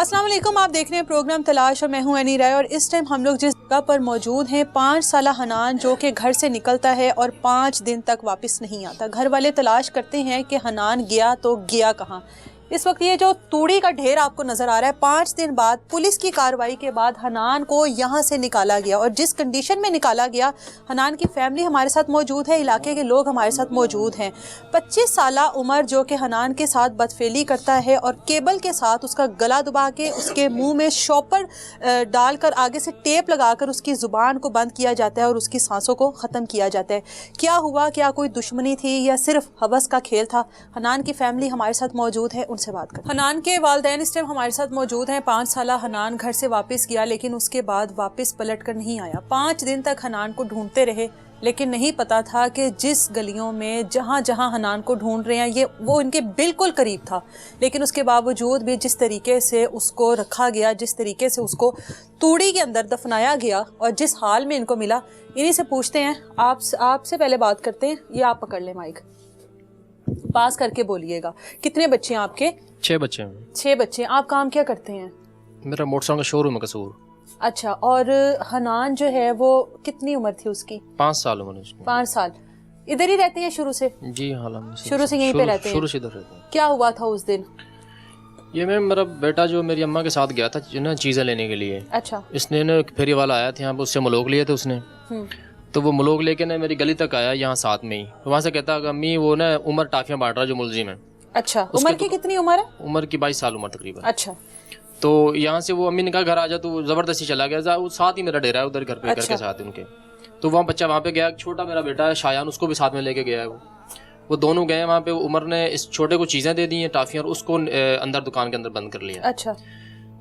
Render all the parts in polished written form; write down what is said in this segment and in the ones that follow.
अस्सलाम वालेकुम, आप देख रहे हैं प्रोग्राम तलाश और मैं हूं एनी राय। और इस टाइम हम लोग जिस जगह पर मौजूद हैं, 5 साला हनान जो कि घर से निकलता है और 5 दिन तक वापस नहीं आता। घर वाले तलाश करते हैं कि हनान गया तो गया कहाँ। इस वक्त ये जो तूड़ी का ढेर आपको नज़र आ रहा है, 5 दिन बाद पुलिस की कार्रवाई के बाद हनान को यहाँ से निकाला गया। और जिस कंडीशन में निकाला गया, हनान की फैमिली हमारे साथ मौजूद है, इलाके के लोग हमारे साथ मौजूद हैं। 25 साला उमर जो कि हनान के साथ बदफेली करता है और केबल के साथ उसका गला दबा के उसके मुंह में शॉपर डालकर आगे से टेप लगाकर उसकी ज़ुबान को बंद किया जाता है और उसकी सांसों को ख़त्म किया जाता है। क्या हुआ, क्या कोई दुश्मनी थी या सिर्फ हवस का खेल था? हनान की फैमिली हमारे साथ मौजूद है, से बात करें। हनान के वालिदैन इस टाइम हमारे साथ मौजूद हैं। 5 साला हनान घर से वापस गया लेकिन उसके बाद वापस पलट कर नहीं आया। 5 दिन तक हनान को ढूंढते रहे लेकिन नहीं पता था कि जिस गलियों में जहाँ जहाँ हनान को ढूंढ रहे हैं ये वो इनके बिल्कुल करीब था। लेकिन उसके बावजूद भी जिस तरीके से उसको रखा गया, जिस तरीके से उसको तूड़ी के अंदर दफनाया गया और जिस हाल में इनको मिला, इन्हीं से पूछते हैं। आपसे पहले बात करते हैं। ये आप पकड़ लें, माइक पास करके बोलिएगा। कितने बच्चे हैं आपके? 6 बच्चे हैं। 6 बच्चे। आप काम क्या करते हैं? मेरा मोटरसाइकिल का शोरूम है कसूर। अच्छा, और हनान जो है वो कितनी उम्र थी उसकी? 5 साल उम्र उसकी। 5 साल। इधर ही रहते हैं शुरू से? जी हाँ, शुरू से यहीं पे रहते हैं? शुरू से इधर रहते हैं। क्या हुआ था उस दिन? ये मैम, मेरा बेटा जो मेरी अम्मा के साथ गया था जो ना चीज़ें लेने के लिए। अच्छा। इसने ना फेरी वाला आया था यहाँ पे, उससे मलोक लिए थे उसने। तो वो मलोक लेके ना मेरी गली तक आया, यहाँ साथ में ही। तो वहाँ से कहता अम्मी वो ना उमर टाफियाँ बांट रहा जो मुलजिम है। अच्छा, उम्र की कितनी उम्र है? उम्र की 22 साल उम्र तकरीबन। अच्छा। तो यहाँ से वो अम्मी ने कहा घर आ जा, तो जबरदस्ती चला गया। वो साथ ही मेरा डेरा है उधर घर पे। घर के साथ उनके। तो वहाँ बच्चा वहाँ पे गया, छोटा मेरा बेटा है शायान, उसको भी साथ में लेके गया है। वो दोनों गए वहाँ पे। उमर ने इस छोटे को चीज़ें दे दी हैं टाफियाँ, और उसको अंदर दुकान के अंदर बंद कर लिया। अच्छा।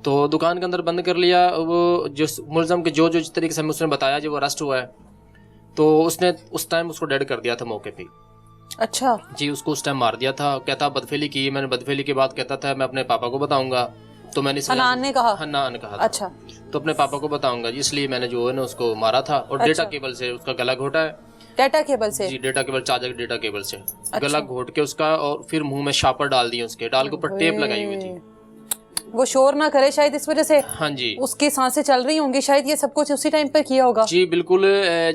तो दुकान के अंदर बंद कर लिया। वो जो मुलजम के जो जिस तरीके से उसने बताया जो वो अरेस्ट हुआ है, तो उसने उस टाइम उसको डेड कर दिया था मौके पे। अच्छा जी, उसको उस टाइम मार दिया था। कहता बदफेली की। मैंने बदफेली के बाद कहता था मैं अपने पापा को बताऊंगा। तो मैंने हनान ने कहा? हनान ने कहा था। अच्छा। तो अपने पापा को बताऊंगा, इसलिए मैंने जो है ना उसको मारा था। और अच्छा। डेटा केबल से उसका गला घोटा है। डेटा केबल से? जी, data cable, charger data cable से गला घोट के उसका, और फिर मुंह में शापर डाल दिए उसके, डाल के ऊपर टेप लगाई हुई थी। वो शोर ना करे शायद इस वजह से। हाँ जी, उसकी सांसें चल रही होंगी शायद। ये सब कुछ उसी टाइम पर किया होगा? जी बिल्कुल।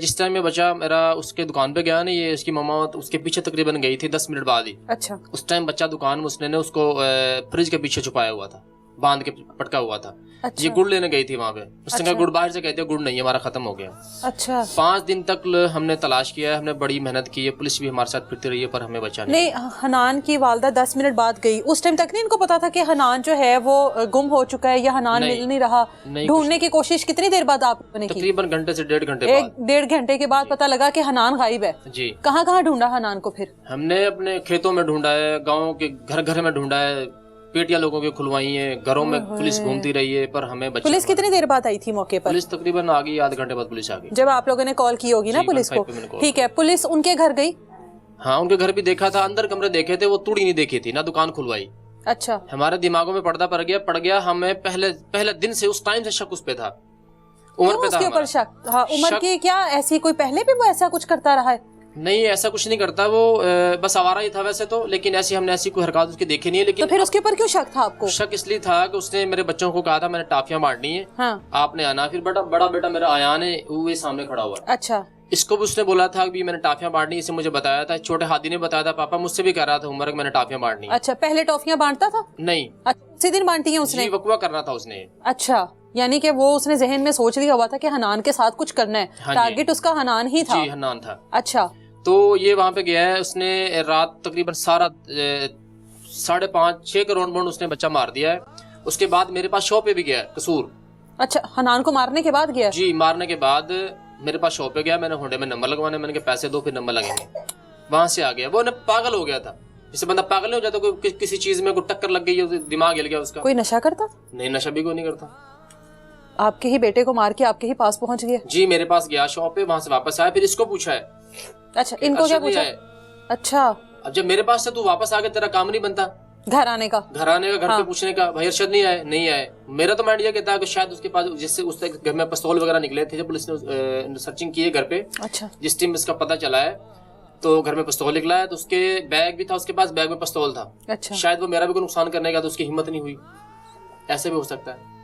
जिस टाइम में बच्चा मेरा उसके दुकान पे गया ना, ये उसकी मम्मा उसके पीछे तकरीबन गई थी 10 मिनट बाद ही। अच्छा। उस टाइम बच्चा दुकान में उसने ने उसको फ्रिज के पीछे छुपाया हुआ था, बांध के पटका हुआ था। अच्छा। ये गुड़ लेने गई थी वहाँ पे। उसने कहा गुड़ बाहर से कहते गुड़ नहीं है, हमारा खत्म हो गया। अच्छा। 5 दिन तक हमने तलाश किया है, हमने बड़ी मेहनत की है, पुलिस भी हमारे साथ फिरती रही है, पर हमें बचा नहीं। हनान की वालदा 10 मिनट बाद गई, उस टाइम तक नहीं इनको पता था कि हनान जो है वो गुम हो चुका है या हनान मिल नहीं रहा? ढूंढने की कोशिश कितनी देर बाद आपने की? तकरीबन घंटे से 1.5 घंटे बाद। 1.5 घंटे के बाद पता लगा कि हनान गायब है। जी। कहाँ कहाँ ढूंढा हनान को फिर? हमने अपने खेतों में ढूंढा है, गाँव के घर घर में ढूंढा है, पेटियां लोगों की खुलवाई है, घरों में पुलिस घूमती रही है, पर हमें बचा। पुलिस कितनी देर बाद आई थी मौके पर? पुलिस तकरीबन आ गई, आधे घंटे बाद पुलिस आ गई। जब आप लोगों ने कॉल की होगी ना पुलिस को? ठीक है, पुलिस उनके घर गई? हाँ, उनके घर भी देखा था, अंदर कमरे देखे थे, वो तूड़ी नहीं देखी थी, ना दुकान खुलवाई। अच्छा। हमारे दिमागों में पर्दा पड़ गया। हमें पहले दिन से उस टाइम से शक उस पे था, उम्र पे था। उसके ऊपर शक? हाँ, उम्र की क्या ऐसी कोई पहले भी वो ऐसा कुछ करता रहा है? नहीं, ऐसा कुछ नहीं करता वो, बस आवारा ही था वैसे तो, लेकिन हमने ऐसी कोई हरकत उसकी देखी नहीं है। लेकिन तो फिर उसके ऊपर क्यों शक था आपको? शक इसलिए था कि उसने मेरे बच्चों को कहा था मैंने टाफियां बांटनी है। हाँ। आपने आना। फिर बड़ा बेटा मेरा आयान है, वो सामने खड़ा हुआ। अच्छा। इसको भी उसने बोला था कि मैंने टाफियां बांटनी, इसे मुझे बताया था। छोटे हाथी ने बताया था, पापा मुझसे भी कह रहा था उमर मैंने टाफियां बांटनी। अच्छा, पहले टॉफियां बांटता था? नहीं, उसी दिन बांटी है उसने? वकवा करना था उसने। अच्छा, यानी कि वो उसने जहन में सोच लिया हुआ था कि हनान के साथ कुछ करना है। टारगेट उसका हनान ही था? जी, हनान था। अच्छा। तो ये वहाँ पे गया है, उसने रात तकरीबन सारा 5.5-6 करोड़ बॉन्ड उसने बच्चा मार दिया है। उसके बाद मेरे पास शॉप पे भी गया है कसूर। अच्छा, हनान को मारने के बाद गया? जी, मारने के बाद मेरे पास शॉप पे गया। मैंने होंडे में नंबर लगवाने, मैंने कहा पैसे दो फिर नंबर लगेंगे। वहां से आ गया वो, पागल हो गया था। जैसे बंदा पागल हो जाता, कोई किसी चीज में कोई टक्कर लग गई, दिमाग हिल गया उसका। कोई नशा करता? नहीं, नशा भी कोई नहीं करता। आपके ही बेटे को मार के आपके ही पास पहुंच गया? जी, मेरे पास गया शॉप पे, वहां से वापस आया, फिर इसको पूछा है। अच्छा, इनको क्या पूछा? अच्छा। अब जब मेरे पास से तू वापस आ गया, तेरा काम नहीं बनता घर आने का? घर पे पूछने का, भाई अरशद नहीं आए। मेरा तो माइंड ये कहता है कि शायद उसके पास, जिससे उसके घर में पिस्तौल वगैरह निकले थे जब पुलिस ने सर्चिंग की है घर पे। अच्छा। जिस टीम इसका पता चला है तो घर में पिस्तौल निकला है, तो उसके बैग भी था, उसके पास बैग में पिस्तौल था। अच्छा। शायद वो मेरा भी कोई नुकसान करने का, तो उसकी हिम्मत नहीं हुई। ऐसे भी हो सकता है।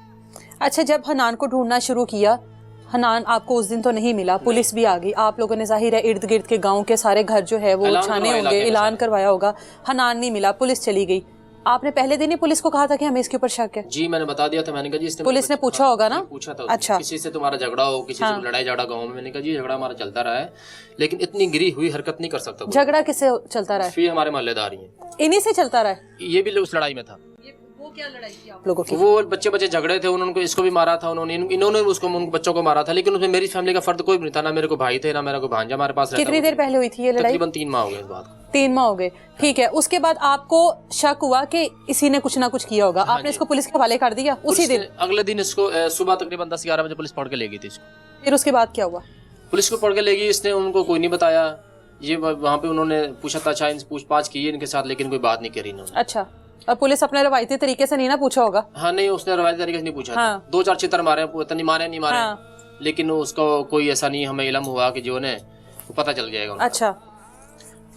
अच्छा, जब हनान को ढूंढना शुरू किया, हनान आपको उस दिन तो नहीं मिला, पुलिस भी आ गई, आप लोगों ने जाहिर है इर्द गिर्द के गांव के सारे घर जो है वो छाने होंगे, ऐलान करवाया होगा, हनान नहीं मिला, पुलिस चली गई। आपने पहले दिन ही पुलिस को कहा था कि हमें इसके ऊपर शक है? जी मैंने बता दिया था, मैंने कहा जी इसने, पुलिस ने पूछा होगा ना? पूछा था। अच्छा, किसी से तुम्हारा झगड़ा हो, किसी से लड़ाई झगड़ा गाँव में? मैंने कहा जी झगड़ा हमारा चलता रहा है, लेकिन इतनी गिरी हुई हरकत नहीं कर सकता। झगड़ा किससे चलता रहा है? फिर हमारे मोहल्लेदार ही, इन्हीं से चलता रहा है? ये भी उस लड़ाई में था। वो क्या लड़ाई थी आप लोगों की? वो बच्चे झगड़े थे, उन्होंने इसको भी मारा था, इन्होंने उसको, उन बच्चों को मारा था, लेकिन उसमें मेरी फैमिली का फर्द कोई भी नहीं था, ना मेरे को भाई थे, ना मेरा कोई भांजा हमारे पास। कितनी देर पहले हुई थी ये लड़ाई? तकरीबन 3 माह हो गए इस बात को। 3 माह हो गए, ठीक है। उसके बाद आपको शक हुआ कि इसी ने कुछ ना कुछ किया होगा, आपने इसको पुलिस के हवाले कर दिया उसी दिन? अगले दिन इसको सुबह तकरीबन 10-11 बजे पुलिस पकड़ के ले गई थी इसको। फिर उसके बाद क्या हुआ? पुलिस को पकड़ के ले गई, इसने उनको कोई नहीं बताया। ये वहाँ पे उन्होंने पूछा था, अच्छा इनसे पूछताछ की इनके साथ, लेकिन कोई बात नहीं करी इन्होंने। अच्छा, और पुलिस अपने रवायती तरीके से नहीं ना पूछा होगा? हाँ नहीं, उसने रवायती तरीके से नहीं पूछा। हाँ। 2-4 चित्र मारे, नहीं मारे, हाँ। लेकिन उसको कोई ऐसा नहीं हमें इल्म हुआ कि जो है पता चल जाएगा। अच्छा,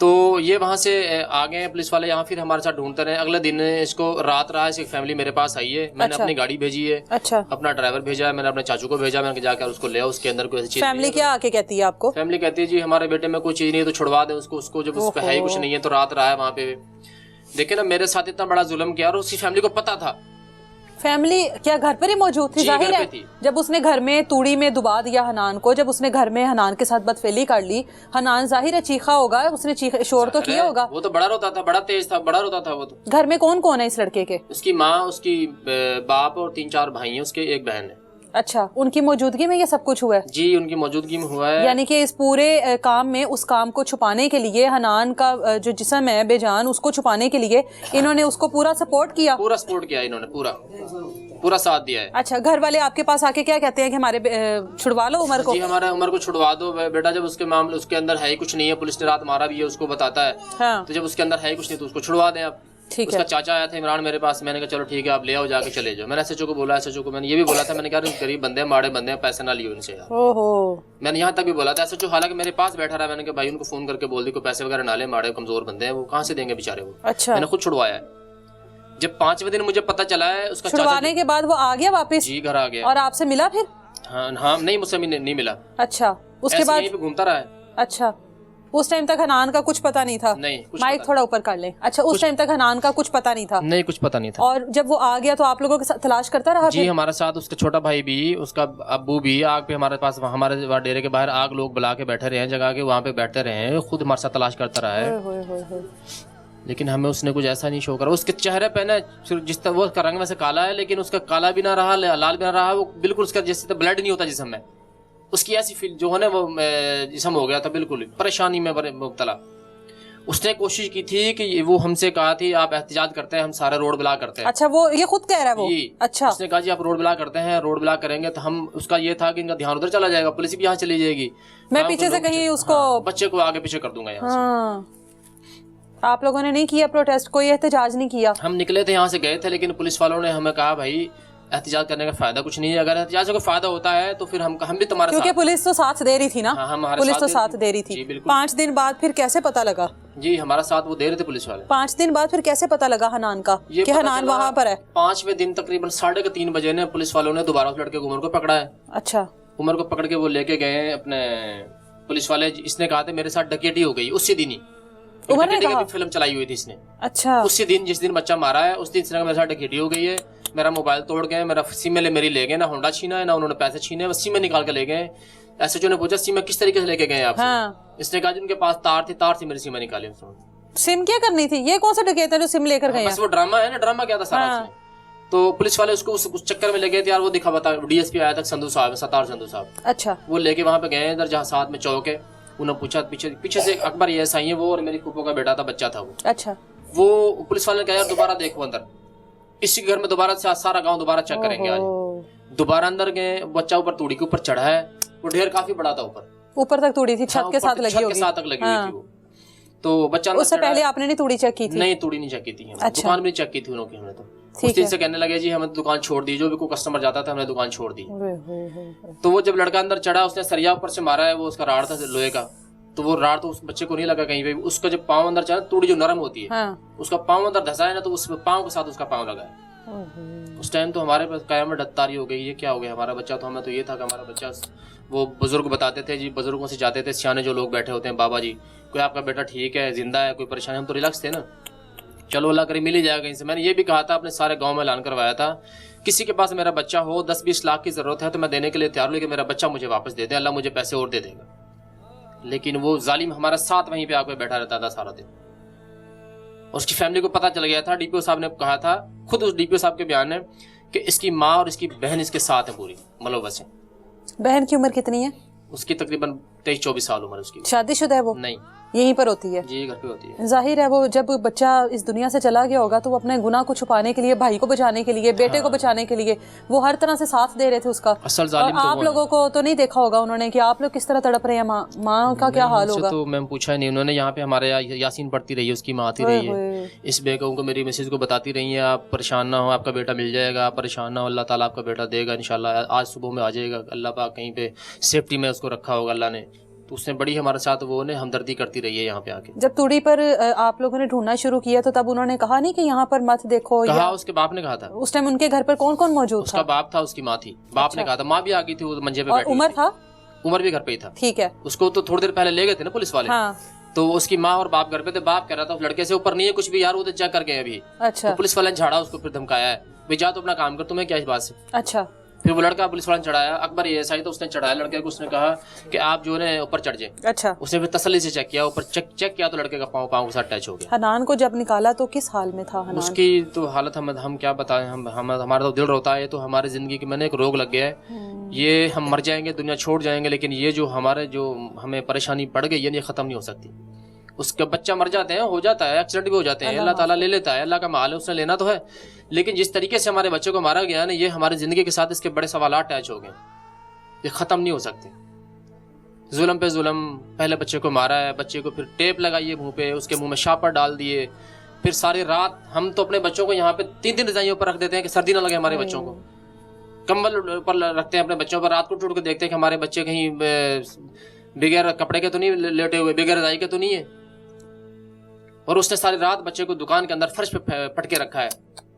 तो ये वहाँ से आ गए पुलिस वाले यहाँ, फिर हमारे साथ ढूंढते रहे। अगले दिन इसको रात रहा, इसकी फैमिली मेरे पास आई है, मैंने अपनी गाड़ी भेजी है, अच्छा, अपना ड्राइवर भेजा है, मैंने अपने चाचू को भेजा, मैंने जाकर उसको ले आओ, उसके अंदर कोई चीज। फैमिली क्या आके कहती है आपको? फैमिली कहती है जी हमारे बेटे में कोई चीज नहीं है तो छुड़वा दे उसको, जब उस पर है ही कुछ नहीं है तो रात रहा है वहाँ पे। देखिए ना, मेरे साथ इतना बड़ा जुल्म किया, और उसकी फैमिली को पता था। फैमिली क्या घर पर ही मौजूद थी? जाहिर है, जब उसने घर में तूड़ी में दुबा दिया हनान को, जब उसने घर में हनान के साथ बदफेली कर ली, हनान जाहिर है चीखा होगा, उसने शोर तो किया होगा। वो तो बड़ा रोता था, बड़ा तेज था, बड़ा रोता था वो तो। घर में कौन कौन है इस लड़के के? उसकी माँ, उसकी बाप और 3-4 भाई हैं उसके, एक बहन है। अच्छा, उनकी मौजूदगी में ये सब कुछ हुआ है? जी उनकी मौजूदगी में हुआ है। यानी कि इस पूरे काम में, उस काम को छुपाने के लिए, हनान का जो जिस्म है बेजान, उसको छुपाने के लिए इन्होंने उसको पूरा सपोर्ट किया? पूरा सपोर्ट किया इन्होंने, पूरा साथ दिया है। अच्छा, घर वाले आपके पास आके क्या कहते हैं कि हमारे छुड़वा लो उमर को? जी हमारे उमर को छुड़वा दो बेटा, जब उसके मामले उसके अंदर है ही कुछ नहीं है, पुलिस ने रात मारा भी है उसको बताता है। हाँ। तो जब उसके अंदर है ही कुछ नहीं तो उसको छुड़वा दें आप। ठीक है। उसका चाचा आया था इमरान मेरे पास, मैंने कहा चलो ठीक है आप ले आओ, जाके चले जाओ। मैंने एसएचओ को बोला, एसएचओ को मैंने ये भी बोला था, मैंने कहा गरीब बंदे हैं, माड़े बंदे हैं, पैसे ना लियो इनसे यार। ओहो, मैंने यहाँ तक भी बोला था। एसएचओ हालांकि मेरे पास बैठा रहा, मैंने कहा भाई उनको फोन करके बोल दी कोई पैसे वगैरह ना ले, माड़े कमजोर बंदे हैं, वो कहाँ से देंगे बेचारे वो। अच्छा, मैंने खुद छुड़वाया है। जब 5वें दिन मुझे पता चला है उसका छुड़वाने के बाद वो आ गया वापस? जी घर आ गया। और आपसे मिला फिर? हाँ नहीं, मुझसे नहीं मिला। अच्छा, उसके बाद यहीं पे घूमता रहा है। अच्छा, उस टाइम तक हनान का कुछ पता नहीं था? नहीं, माइक थोड़ा ऊपर कर लें। अच्छा, उस टाइम तक हनान का कुछ पता नहीं था? नहीं, कुछ पता नहीं था। और जब वो आ गया तो आप लोगों के साथ तलाश करता रहा? जी हमारे साथ उसका छोटा भाई भी, उसका अब्बू भी आग पे हमारे पास, हमारे डेरे के बाहर आग लोग बुला के बैठे रहे हैं, जगह के वहाँ पे बैठते रहे हैं, खुद हमारे साथ तलाश करता रहा है। लेकिन हमें उसने कुछ ऐसा नहीं शो करा। उसके चेहरे पे ना जिस तरह वो रंग वैसे काला है, लेकिन उसका काला भी ना रहा, लाल भी ना रहा, वो बिल्कुल उसका जैसे ब्लड नहीं होता जिस्म में, उसकी ऐसी फील जो है ना वो जिस्म हो गया था, बिल्कुल परेशानी में मुब्तला। उसने कोशिश की थी कि वो हमसे कहा थी आप एहतिजाज करते हैं, हम सारे रोड ब्लॉक करते हैं। अच्छा, वो ये खुद कह रहा है वो? अच्छा, उसने कहा जी आप रोड ब्लॉक करते हैं, रोड ब्लॉक करेंगे तो हम, उसका ये था कि इनका ध्यान उधर चला जाएगा, पुलिस भी यहाँ चली जाएगी, मैं पीछे से कहीं उसको बच्चे को आगे पीछे कर दूंगा यहाँ से। आप लोगों ने नहीं किया प्रोटेस्ट, कोई एहतजाज नहीं किया? हम निकले थे यहाँ से गए थे, लेकिन पुलिस वालों ने हमें कहा भाई एहतजाज करने का फायदा कुछ नहीं है, अगर एहतजाज का फायदा होता है तो फिर हम भी तुम्हारे क्योंकि पुलिस तो साथ दे रही थी ना। हाँ, पुलिस तो साथ दे रही थी। 5 दिन बाद फिर कैसे पता लगा? जी हमारा साथ वो दे रहे थे पुलिस वाले। 5 दिन बाद फिर कैसे पता लगा हनान का कि हनान वहाँ पर है? 5वें दिन तकरीबन 3:30 बजे ने पुलिस वालों ने दोबारा उस लड़के उमर को पकड़ा है। अच्छा, उमर को पकड़ के वो लेके गए अपने पुलिस वाले। इसने कहा था मेरे साथ डकैती हो गई उसी दिन ही, उमर ने कहा? फिल्म चलाई हुई थी इसने। अच्छा, उसी दिन जिस दिन बच्चा मारा है उस दिन इसने मेरे साथ डकैती हो गई है, मेरा मोबाइल तोड़ गए, मेरा सिम मेरी ले गए, ना होंडा छीना है ना उन्होंने पैसे छीने, बस सिम निकाल के ले गए। एसएचओ ने पूछा सिम किस तरीके से लेके गए आप? हाँ। इसने कहा उनके पास तार थी मेरी सिम निकाली। सिम क्या करनी थी? ये कौन सा डकैत है जो सिम लेकर गए? बस वो ड्रामा है ना, ड्रामा क्या था सारा। हाँ। तो पुलिस वाले उसको उस चक्कर में ले गए थे यार, वो दिखा बता डीएसपी आया था संधू साहब, सतार संधू साहब। अच्छा, वो लेके वहाँ पे गए इधर जहाँ साथ में चौक है, उन्होंने पूछा पीछे से अकबर ये सही है वो, और मेरी फूफो का बेटा था, बच्चा था वो। अच्छा, वो पुलिस वाले ने कहा यार दोबारा देखो अंदर, इसी घर में दोबारा सारा गांव दोबारा चेक करेंगे आज। दोबारा अंदर गए, बच्चा ऊपर तूड़ी के ऊपर चढ़ा है, वो ढेर काफी बड़ा था, ऊपर तक तूड़ी थी, छत के साथ लगी होगी। छत के साथ तक लगी हुई थी वो। तो बच्चा उससे पहले आपने नहीं तूड़ी चेक की थी? नहीं, तूड़ी नहीं चेक की थी, दुकान भी नहीं चेक की थी उन्होंने। हमने तो उस दिन से कहने लगे जी हमें दुकान छोड़ दी, जो भी कोई कस्टमर जाता था हमने दुकान छोड़ दी। तो वो जब लड़का अंदर चढ़ा, उसने सरिया ऊपर से मारा है, वो उसका राड था लोहे का, तो वो राड तो उस बच्चे को नहीं लगा कहीं पे। उसका जब पाँव अंदर चढ़ा, तूड़ी जो नरम होती है, हाँ। उसका पाँव अंदर धसा है ना, तो उस पाँव के साथ उसका पाँव लगा है। उस टाइम तो हमारे पास कायम में डत्तारी हो गई, ये क्या हो गया हमारा बच्चा, तो हमें तो ये था कि हमारा बच्चा, वो बुजुर्ग बताते थे जी, बुजुर्गों से जाते थे, सियाने जो लोग बैठे होते हैं, बाबा जी, कोई आपका बेटा ठीक है, जिंदा है, कोई परेशानी, हम तो रिलैक्स थे ना, चलो अल्लाह करे मिल ही जाएगा कहीं से। मैंने ये भी कहा था, अपने सारे गांव में ऐलान करवाया था, किसी के पास मेरा बच्चा हो, 10-20 लाख की जरूरत है तो मैं देने के लिए तैयार हूं, लेकिन मेरा बच्चा मुझे वापस दे दे, अल्लाह मुझे पैसे और दे देगा। लेकिन वो जालिम हमारा साथ वहीं पे आकर बैठा रहता था सारा दिन, और उसकी फैमिली को पता चल गया था। डीपीओ साहब ने कहा था, खुद उस डीपीओ साहब के बयान है कि इसकी माँ और इसकी बहन इसके साथ है पूरी मुलव्वस है। बहन की उम्र कितनी है? उसकी तकरीबन 23-24 साल उम्र उसकी। शादीशुदा है वो? नहीं, यहीं पर होती है जी, घर पे होती है। जाहिर है वो जब बच्चा इस दुनिया से चला गया होगा तो वो अपने गुनाह को छुपाने के लिए, भाई को बचाने के लिए, बेटे को बचाने के लिए वो हर तरह से साथ दे रहे थे उसका। असल जालिम और तो आप लोगों को तो नहीं देखा होगा उन्होंने कि आप लोग किस तरह तड़प रहे हैं, माँ का क्या हाल होगा? तो मैम पूछा ही नहीं उन्होंने, यहाँ पे हमारे यासीन पढ़ती रही है, उसकी माँ आती रही है, इस बेगम को, मेरी मिसेज को बताती रही है, आप परेशान ना हो, आपका बेटा मिल जाएगा, आप परेशान ना हो, अल्लाह ताला आपका बेटा देगा इंशाल्लाह, आज सुबह में आ जाएगा, अल्लाह पाक कहीं पे सेफ्टी में उसको रखा होगा अल्लाह ने। तो उसने बड़ी हमारे साथ वो ने हमदर्दी करती रही है यहाँ पे आके। जब तूड़ी पर आप लोगों ने ढूंढना शुरू किया तो तब उन्होंने कहा नहीं कि यहाँ पर मत देखो? कहा, उसके बाप ने कहा था। उस टाइम उनके घर पर कौन कौन मौजूद था? उसका बाप था, उसकी माँ थी, बाप ने कहा था, माँ भी आ गई थी, वो मंजे पे बैठी। उमर था? उमर भी घर पे ही था। ठीक है। उसको तो थोड़ी देर पहले ले गए थे ना पुलिस वाले। हाँ। तो उसकी माँ और बाप घर पे थे, बाप कह रहा था उस लड़के से ऊपर नहीं है कुछ भी यार, वो तो चेक कर गए अभी। अच्छा। तो पुलिस वाले ने झाड़ा उसको, फिर धमकाया है, भाई जा तो अपना काम कर, तुम्हें क्या इस बात से। अच्छा। फिर वो लड़का पुलिस वाले ने चढ़ाया, अकबर ये ऐसा ही, तो उसने चढ़ाया लड़के को, उसने कहा कि आप जो है ऊपर चढ़ जाए। अच्छा। उसने फिर तसल्ली से चेक किया, ऊपर चेक किया तो लड़के का पाँव के साथ टच हो गया। हनान को जब निकाला तो किस हाल में था हनान? उसकी तो हालत हम क्या बताएं, हमारा तो दिल रोता है, तो हमारी जिंदगी की मैंने एक रोग लग गया है, ये हम मर जाएंगे, दुनिया छोड़ जाएंगे, लेकिन ये जो हमें परेशानी पड़ गई ये खत्म नहीं हो सकती। उसका बच्चा मर जाते हैं, हो जाता है, एक्सीडेंट भी हो जाते हैं, अल्लाह ताला ले लेता है, अल्लाह का माल है, उसने लेना तो है, लेकिन जिस तरीके से हमारे बच्चे को मारा गया ना, ये हमारी जिंदगी के साथ इसके बड़े सवाल अटैच हो गए, ये खत्म नहीं हो सकते। जुल्म पे जुल्म, पहले बच्चे को मारा है, बच्चे को फिर टेप लगाई है मुंह पे, उसके मुंह में शापर डाल दिए, फिर सारी रात हम तो अपने बच्चों को यहाँ पे 3 रजाइयों पर रख देते हैं कि सर्दी ना लगे हमारे बच्चों को, कंबल पर रखते हैं अपने बच्चों पर, रात को टूट के देखते हैं कि हमारे बच्चे कहीं बगैर कपड़े के तो नहीं लेटे हुए, बगैर रजाई के तो नहीं है। और उसने सारी रात बच्चे को दुकान के अंदर फर्श पे पटके रखा है,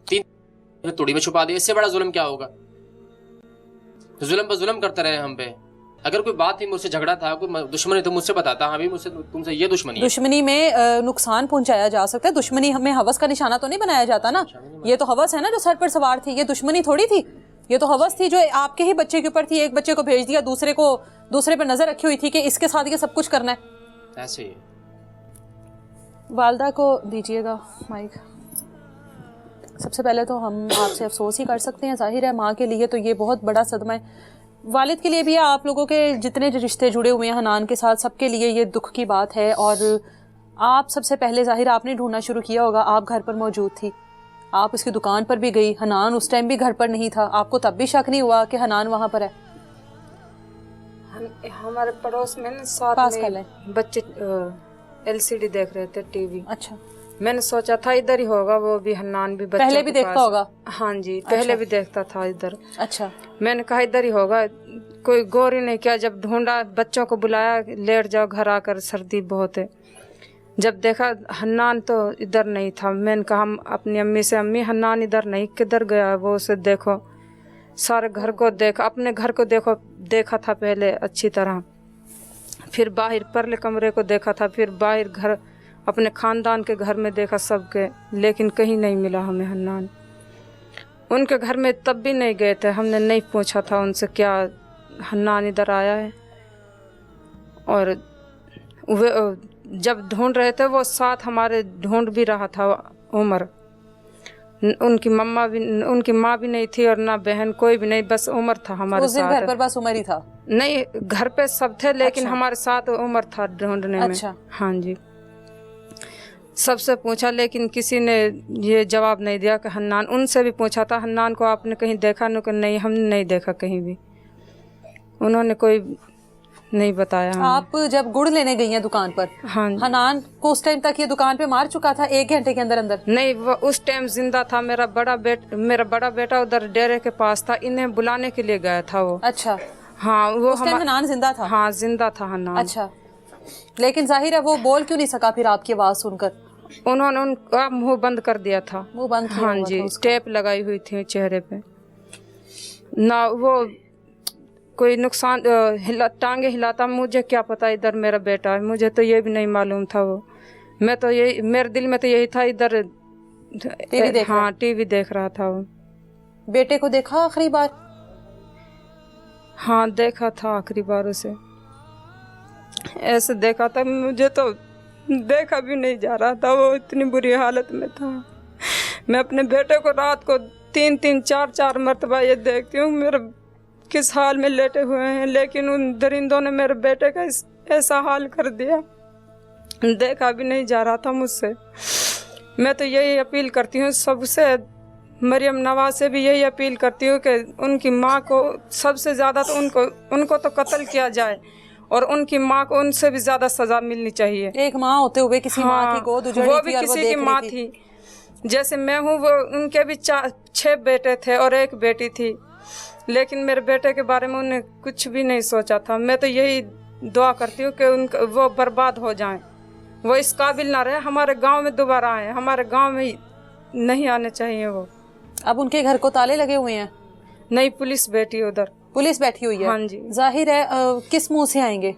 3 तूड़ी में छुपा दिया, इससे बड़ा जुल्म क्या होगा। जुल्म पर जुल्म करते रहे हम पे। अगर कोई बात थी, मुझसे झगड़ा था, कोई दुश्मनी तो मुझसे बताता, हाँ भी मुझसे तुमसे ये दुश्मनी है। दुश्मनी में नुकसान पहुंचाया जा सकता है, दुश्मनी हमें हवस का निशाना तो नहीं बनाया जाता ना, ये तो हवस है ना जो सर पर सवार थी, ये दुश्मनी थोड़ी थी, ये तो हवस थी जो आपके ही बच्चे के ऊपर थी। एक बच्चे को भेज दिया, दूसरे पर नजर रखी हुई थी कि इसके साथ ये सब कुछ करना है, ऐसे ही। वालदा को दीजिएगा माइक। सबसे पहले तो हम आपसे अफसोस ही कर सकते हैं, जाहिर है माँ के लिए तो ये बहुत बड़ा सदमा है, वालिद के लिए भी है, आप लोगों के जितने रिश्ते जुड़े हुए हैं हनान के साथ, सबके लिए ये दुख की बात है। और आप सबसे पहले जाहिर आपने ढूंढना शुरू किया होगा, आप घर पर मौजूद थी, आप उसकी दुकान पर भी गई, हनान उस टाइम भी घर पर नहीं था, आपको तब भी शक नहीं हुआ कि हनान वहाँ पर है? हमारे पड़ोस में ना साथ में बच्चे LCD देख रहे थे, टीवी। अच्छा। मैंने सोचा था इधर ही होगा, वो भी हन्नान भी बच्चे पहले भी देखता होगा? हाँ जी, पहले भी देखता था इधर। अच्छा। मैंने कहा इधर ही होगा, कोई गौर ही नहीं किया। जब ढूंढा, बच्चों को बुलाया, लेट जाओ घर आकर, सर्दी बहुत है। जब देखा हन्नान तो इधर नहीं था। मैंने कहा अपनी अम्मी से, अम्मी हन्नान इधर नहीं, किधर गया वो, उसे देखो। सारे घर को देखा, अपने घर को देखा था पहले अच्छी तरह, फिर बाहर परले कमरे को देखा था, फिर बाहर घर अपने खानदान के घर में देखा सबके, लेकिन कहीं नहीं मिला हमें हन्नान। उनके घर में तब भी नहीं गए थे, हमने नहीं पूछा था उनसे क्या हन्नान इधर आया है। और वे जब ढूंढ रहे थे वो साथ हमारे ढूंढ भी रहा था उमर। उनकी माँ भी नहीं थी और ना बहन, कोई भी नहीं, बस उमर था हमारे साथ। घर पर बस उमर ही था? नहीं, घर पे सब थे, लेकिन अच्छा। हमारे साथ उमर था ढूंढने अच्छा। में। हाँ जी, सबसे पूछा लेकिन किसी ने ये जवाब नहीं दिया कि हन्नान। उनसे भी पूछा था हन्नान को आपने कहीं देखा? नहीं, हमने नहीं देखा कहीं भी, उन्होंने कोई नहीं बताया। आप जब गुड़ लेने गई हैं दुकान पर, हाँ, हनान को उस टाइम तक ये दुकान पे मार चुका था 1 घंटे के अंदर अंदर? नहीं, वो उस टाइम जिंदा था। मेरा बड़ा बेटा उधर डेरे के पास था, इन्हें बुलाने के लिए गया था वो। अच्छा। हाँ, वो उस टाइम हनान जिंदा था? हाँ, जिंदा था हनान। अच्छा, लेकिन जाहिर है वो बोल क्यों नहीं सका फिर आपकी आवाज सुनकर? उन्होंने उनका मुंह बंद कर दिया था। मुंह बंद किया हाँ हुआ जी, था उसका। टेप लगाई हुई थी चेहरे पे। ना वो कोई नुकसान टांगे हिलाता, मुझे क्या पता इधर मेरा बेटा है, मुझे तो ये भी नहीं मालूम था। वो मैं तो यही, मेरे दिल में तो यही था इधर टीवी देख रहा। हाँ टीवी देख रहा था वो। बेटे को देखा आखिरी बार? हाँ देखा था आखिरी बार उसे, ऐसे देखा था, मुझे तो देखा भी नहीं जा रहा था, वो इतनी बुरी हालत में था। मैं अपने बेटे को रात को 3-3 4-4 मरतबा ये देखती हूँ मेरे किस हाल में लेटे हुए हैं, लेकिन उन दरिंदों ने मेरे बेटे का ऐसा हाल कर दिया, देखा भी नहीं जा रहा था मुझसे। मैं तो यही अपील करती हूँ सबसे, मरियम नवाज से भी यही अपील करती हूँ कि उनकी माँ को सबसे ज़्यादा तो उनको तो कत्ल किया जाए, और उनकी माँ को उनसे भी ज़्यादा सज़ा मिलनी चाहिए। एक माँ होते हुए किसी माँ की गोद उजड़ी वो थी भी और वो किसी देख की रही माँ थी, जैसे मैं हूँ, वो उनके भी 6 बेटे थे और एक बेटी थी, लेकिन मेरे बेटे के बारे में उन्हें कुछ भी नहीं सोचा था। मैं तो यही दुआ करती हूँ कि वो बर्बाद हो जाएं, वो इस काबिल ना रहे, हमारे गांव में दोबारा आए, हमारे गांव में नहीं आने चाहिए वो। अब उनके घर को ताले लगे हुए हैं? नहीं, पुलिस बैठी उधर, पुलिस बैठी हुई है। हाँ जी। जाहिर है किस मुंह से आएंगे?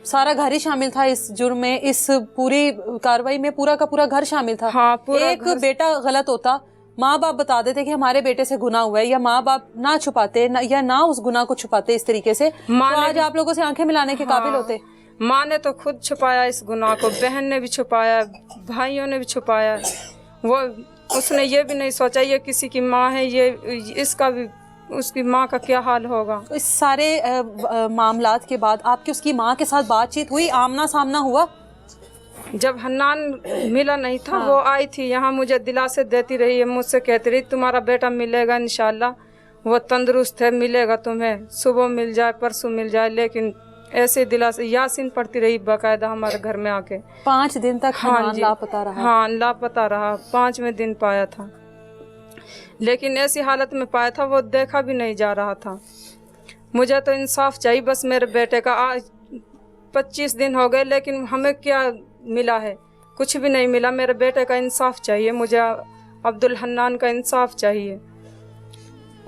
सारा घर ही शामिल था इस जुर्म में, इस पूरी कार्रवाई में पूरा का पूरा घर शामिल था। हाँ, पूरा एक बेटा गलत होता, माँ बाप बता देते कि हमारे बेटे से गुनाह हुआ है, या माँ बाप ना छुपाते या ना उस गुनाह को छुपाते इस तरीके से, तो आज आप लोगों से आंखें मिलाने के काबिल होते। माँ ने तो खुद छुपाया इस गुनाह को, बहन ने भी छुपाया, भाइयों ने भी छुपाया। वो उसने ये भी नहीं सोचा ये किसी की माँ है, ये इसका भी उसकी माँ का क्या हाल होगा। इस सारे मामलात के बाद आपकी उसकी माँ के साथ बातचीत हुई, आमना सामना हुआ? जब हन्नान मिला नहीं था, वो आई थी यहाँ, मुझे दिलासे देती रही है, मुझसे कहती रही तुम्हारा बेटा मिलेगा इंशाल्लाह, वो तंदुरुस्त है, मिलेगा तुम्हें, सुबह मिल जाए परसों मिल जाए, लेकिन ऐसे दिलासे यासीन पढ़ती रही बाकायदा हमारे घर में आके। 5 दिन तक हन्नान लापता रहा। हाँ लापता रहा, 5वें दिन पाया था, लेकिन ऐसी हालत में पाया था वो देखा भी नहीं जा रहा था। मुझे तो इंसाफ चाहिए बस मेरे बेटे का। आज 25 दिन हो गए, लेकिन हमें क्या मिला है? कुछ भी नहीं मिला। मेरे बेटे का इंसाफ चाहिए मुझे, अब्दुल हन्नान का इंसाफ चाहिए।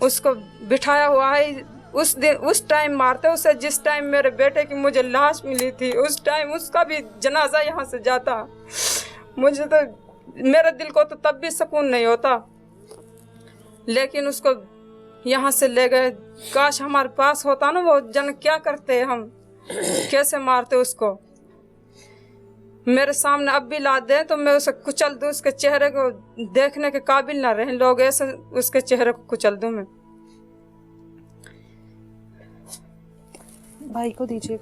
उसको बिठाया हुआ है, उस दिन उस टाइम मारते उसे जिस टाइम मेरे बेटे की मुझे लाश मिली थी, उस टाइम उसका भी जनाजा यहाँ से जाता, मुझे तो मेरे दिल को तो तब भी सुकून नहीं होता, लेकिन उसको यहाँ से ले गए। काश हमारे पास होता ना, वो जन क्या करते हम, कैसे मारते उसको। मेरे सामने अब भी ला दे तो मैं उसे कुचल दूँ, उसके चेहरे को देखने के काबिल ना रहे लोग, ऐसे उसके चेहरे को कुचल दूँ मैं। भाई को दीजिए।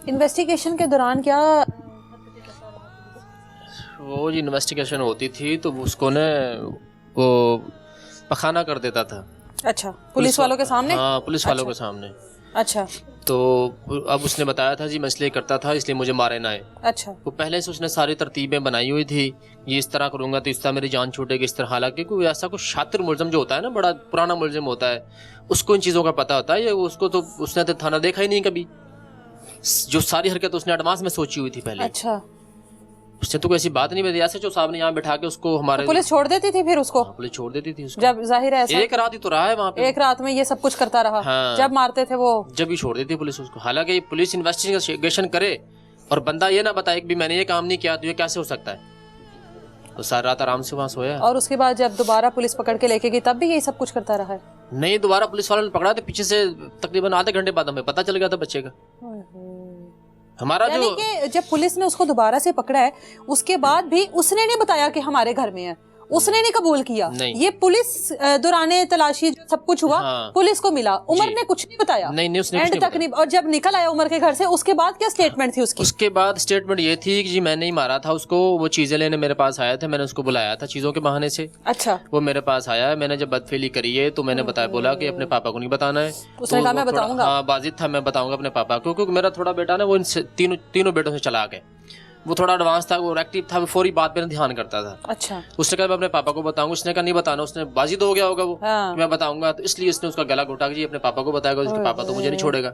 इन्वेस्टिगेशन के दौरान क्या वो जी इन्वेस्टिगेशन होती थी तो उसको ने वो पखाना कर देता था। अच्छा, पुलिस वालों के सामने? हाँ, पुलिस वालों के सामने। अच्छा, तो अब उसने बताया था जी मैं इसलिए करता था इसलिए मुझे मारे ना आए। अच्छा, वो पहले से उसने सारी तरतीबें बनाई हुई थी, ये इस तरह करूंगा तो इस तरह मेरी जान छूटेगी, इस तरह। हालांकि कोई ऐसा कुछ शातिर मुलजिम जो होता है ना, बड़ा पुराना मुलजिम होता है, उसको इन चीज़ों का पता होता है। ये उसको तो उसने तो थाना देखा ही नहीं कभी, जो सारी हरकत उसने एडवांस में सोची हुई थी पहले। अच्छा, उसने तो कोई ऐसी बात नहीं बताई। ऐसे जो साहब ने यहाँ बैठा के उसको हमारे तो पुलिस छोड़ देती थी फिर उसको? पुलिस छोड़ देती थी उसको। जब जाहिर है ऐसा एक रात ही तो रहा है वहाँ पे, एक रात में ये सब कुछ करता रहा। हाँ। जब मारते थे वो, जब भी छोड़ देती थी पुलिस उसको। हालांकि पुलिस इन्वेस्टिगेशन करे और बंदा ये ना बताए कि मैंने ये काम नहीं किया तो ये कैसे हो सकता है। तो सारी रात आराम से वहाँ सोया। और उसके बाद जब दोबारा पुलिस पकड़ के लेके गई तब भी यही सब कुछ करता रहा है? नहीं, दोबारा पुलिस वालों ने पकड़ा तो पीछे से तकरीबन आधे घंटे बाद हमें पता चल गया था बच्चे का। हमारा यानी कि जब पुलिस ने उसको दोबारा से पकड़ा है उसके बाद भी उसने नहीं बताया कि हमारे घर में है, उसने नहीं कबूल किया। नहीं। ये पुलिस दौराने तलाशी जो सब कुछ हुआ, हाँ। पुलिस को मिला, उमर ने कुछ नहीं बताया। नहीं, उसने एंड तक नहीं। और जब निकल आया उमर के घर से उसके बाद क्या स्टेटमेंट थी उसकी? उसके बाद स्टेटमेंट ये थी कि जी मैंने ही मारा था उसको, वो चीजें लेने मेरे पास आया था, मैंने उसको बुलाया था चीजों के बहाने से। अच्छा, वो मेरे पास आया है, मैंने जब बदफेली करी है तो मैंने बताया, बोला कि अपने पापा को नहीं बताना है। उसने कहा मैं बताऊंगा। हाँ, बाजिद था, मैं बताऊंगा अपने पापा को, क्योंकि मेरा थोड़ा बेटा ना वो इन तीनों बेटों से चला गया, वो थोड़ा एडवांस था, वो एक्टिव था, वो फौरी बात पे ध्यान करता था। अच्छा, उसने कहा मैं अपने पापा को बताऊंगा, उसने कहा नहीं बताना, उसने बाजिद हो गया होगा वो। हाँ। मैं बताऊंगा, तो इसलिए उसने उसका गला घोटा कि जी अपने पापा को बताएगा, उसके पापा तो मुझे नहीं छोड़ेगा।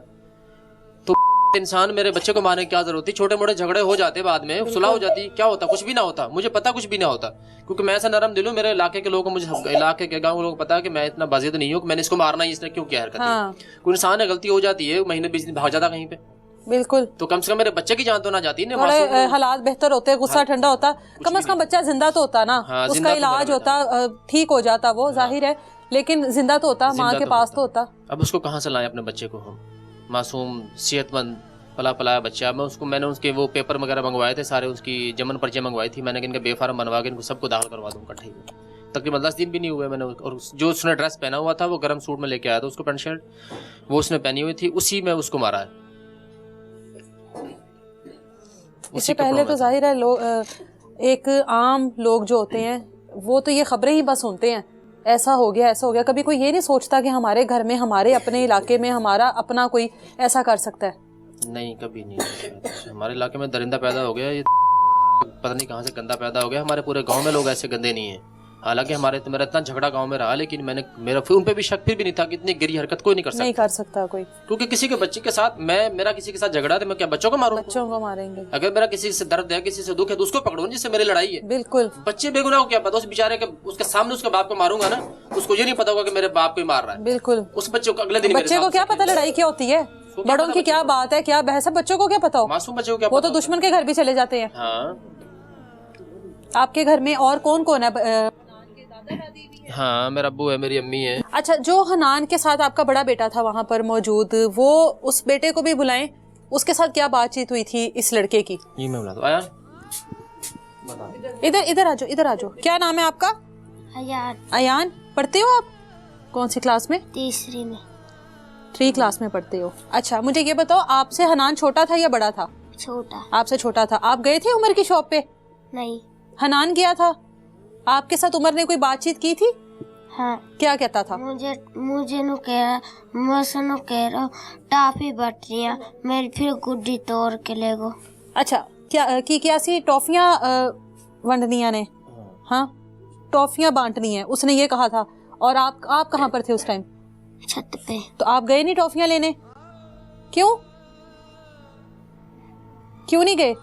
तो इंसान मेरे बच्चे को मारने की क्या जरूरत थी? छोटे मोटे झगड़े हो जाते बाद में, सुलह हो जाती, क्या होता? कुछ भी ना होता। मुझे पता कुछ भी ना होता, क्योंकि मैं ऐसा नरम दिल हूं। मेरे इलाके के लोगों को, मुझे इलाके के गाँव लोगों को पता है कि मैं इतना बाजिद नहीं हूँ कि मैंने इसको मारना ही, इसने क्यों किया हरकत। हाँ। कोई इंसान है, गलती हो जाती है, महीने 20 दिन भाग जाता कहीं पे, बिल्कुल। तो कम से कम मेरे बच्चे की जान तो ना जाती ना। थोड़े हालात बेहतर होते, गुस्सा ठंडा होता, कम से कम बच्चा जिंदा तो होता ना, उसका इलाज होता, ठीक हो जाता वो, जाहिर है, लेकिन जिंदा तो होता, माँ के पास तो होता। अब उसको कहाँ से लाएं अपने बच्चे को हम? मासूम सेहतमंद पला पलाया बच्चा। मैंने उसके वो पेपर वगैरह मंगवाए थे सारे, उसकी जमन पर्चियाँ मंगवाई थी मैंने, इनका बेफार्म बनवा के इनको सबको दाखिल करवा दूँ इकट्ठे। तकरीबन 10 दिन भी नहीं हुए मैंने। और जो उसने ड्रेस पहना हुआ था वो गर्म सूट में लेके आया था, उसको पैंट शर्ट वो उसने पहनी हुई थी, उसी में उसको मारा है। इससे पहले तो जाहिर है लोग, एक आम लोग जो होते हैं वो तो ये खबरें ही बस सुनते हैं, ऐसा हो गया ऐसा हो गया। कभी कोई ये नहीं सोचता कि हमारे घर में, हमारे अपने इलाके में हमारा अपना कोई ऐसा कर सकता है? नहीं, कभी नहीं। हमारे इलाके में दरिंदा पैदा हो गया, ये पता नहीं कहाँ से गंदा पैदा हो गया। हमारे पूरे गांव में लोग ऐसे गंदे नहीं हैं। हालांकि मेरा इतना झगड़ा गांव में रहा, लेकिन मेरा फिर उन पे भी शक फिर भी नहीं था कि इतनी गिरी हरकत कोई नहीं कर सकता कोई। क्योंकि किसी के बच्चे के साथ मेरा किसी के साथ झगड़ा है, मैं क्या बच्चों को मारूं? बच्चों को मारेंगे। अगर मेरा किसी से दर्द है, किसी से दुख है, तो उसको पकड़ो जिससे मेरी लड़ाई है। बिल्कुल। बच्चे बेगुनाह को क्या पता? उस बेचारे के उसके सामने उसके बाप को मारूंगा ना, उसको ये नहीं पता होगा कि मेरे बाप को मार रहा है। बिल्कुल। उस बच्चे को अगले दिन, बच्चे को क्या पता लड़ाई क्या होती है, बड़ों की क्या बात है, क्या बहस है, बच्चों को क्या पता हो? मासूम बच्चों को क्या? वो तो दुश्मन के घर भी चले जाते हैं। आपके घर में और कौन कौन है? हाँ, मेरा अब्बू है, मेरी अम्मी है। अच्छा, जो हनान के साथ आपका बड़ा बेटा था वहाँ पर मौजूद, वो उस बेटे को भी बुलाएं, उसके साथ क्या बातचीत हुई थी इस लड़के की? ये मैं बुला दूं। आया, इधर आ जाओ, इधर आ जाओ। क्या नाम है आपका? अयान। अयान, पढ़ते हो आप? कौन सी क्लास में? तीसरी में। 3 क्लास में पढ़ते हो। अच्छा, मुझे ये बताओ, आपसे हनान छोटा था या बड़ा था? छोटा। आपसे छोटा था। आप गए थे उमर की शॉप पे? नहीं। हनान गया था। आपके साथ उमर ने कोई बातचीत की थी? हाँ। क्या कहता था? मुझे नु कह रहा टाफी बट रही है, मेरी फिर गुड्डी तोड़ के ले गो। अच्छा, क्या सी टॉफियां वंडनिया ने? हाँ, टॉफियां बांटनी है, उसने ये कहा था। और आप कहाँ पर थे उस टाइम? छत पे। तो आप गए नहीं टॉफियां लेने? क्यों नहीं गए?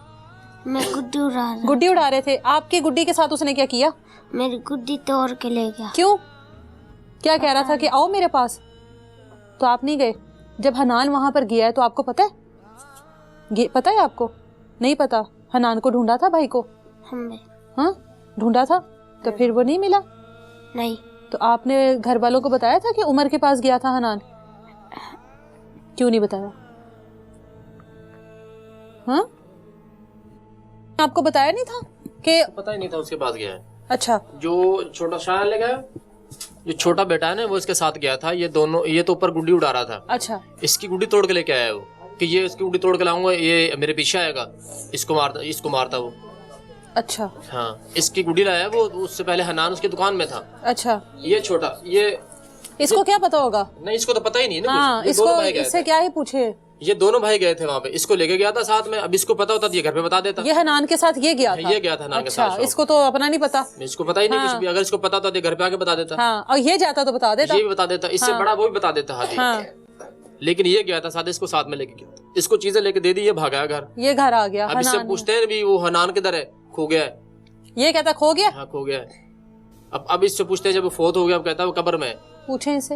मैं गुड्डी उड़ा रहे थे। आपकी गुड्डी के साथ उसने क्या किया? मेरी गुड्डी तोड़ के ले गया। क्यों? क्या कह रहा था कि आओ मेरे पास? तो आप नहीं गए। जब हनान वहां पर गया है तो आपको पता है? पता है आपको? नहीं पता? हनान को ढूंढा था भाई को? हमने। हाँ, ढूंढा था। तो फिर वो नहीं मिला? नहीं। तो आपने घर वालों को बताया था कि उमर के पास गया था हनान? क्यों नहीं बताया? हाँ, आपको बताया नहीं था कि? पता ही नहीं था उसके पास गया है। अच्छा, जो छोटा शाह ले गया, जो छोटा बेटा है ना, वो इसके साथ गया था। ये तो ऊपर गुड्डी उड़ा रहा था। अच्छा। इसकी गुड्डी तोड़ के लेके आया वो, कि ये इसकी गुड्डी तोड़ के लाऊंगा, ये मेरे पीछे आएगा, इसको मारता वो। अच्छा। हाँ, इसकी गुड्डी लाया वो, उससे पहले हनान उसकी दुकान में था। अच्छा। ये छोटा, इसको क्या पता होगा? नहीं, इसको तो पता ही नहीं है। हाँ, इससे क्या ही पूछे। ये दोनों भाई गए थे वहाँ पे, इसको लेके गया था साथ में। अब इसको पता होता तो ये घर पे बता देता। ये हनान के साथ ये गया था? ये गया था हनान के साथ। इसको तो अपना नहीं पता। इसको पता ही नहीं कुछ भी। अगर इसको पता होता तो घर पे आके बता देता। हाँ, और ये जाता तो बता देता। ये भी बता देता। इससे बड़ा वो भी बता देता। हाँ। लेकिन ये गया था साथ, इसको साथ में लेके गया। इसको चीजें लेके दे दी, ये भागा घर। ये घर आ गया। अब इससे पूछते हैं भी वो हनान किधर है? खो गया है। ये कहता खो गया? हाँ, खो गया है। अब इससे पूछते हैं, जब वो फोत हो गया, अब कहता है वो कब्र में। पूछे इसे,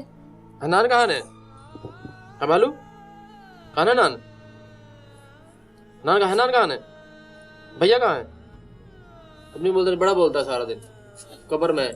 हनान कहाँ है? मालूम कहाँ है हनान? हनान कहाँ है? भैया कहाँ है? अपनी बोलता, बड़ा बोलता है सारा दिन, कब्र में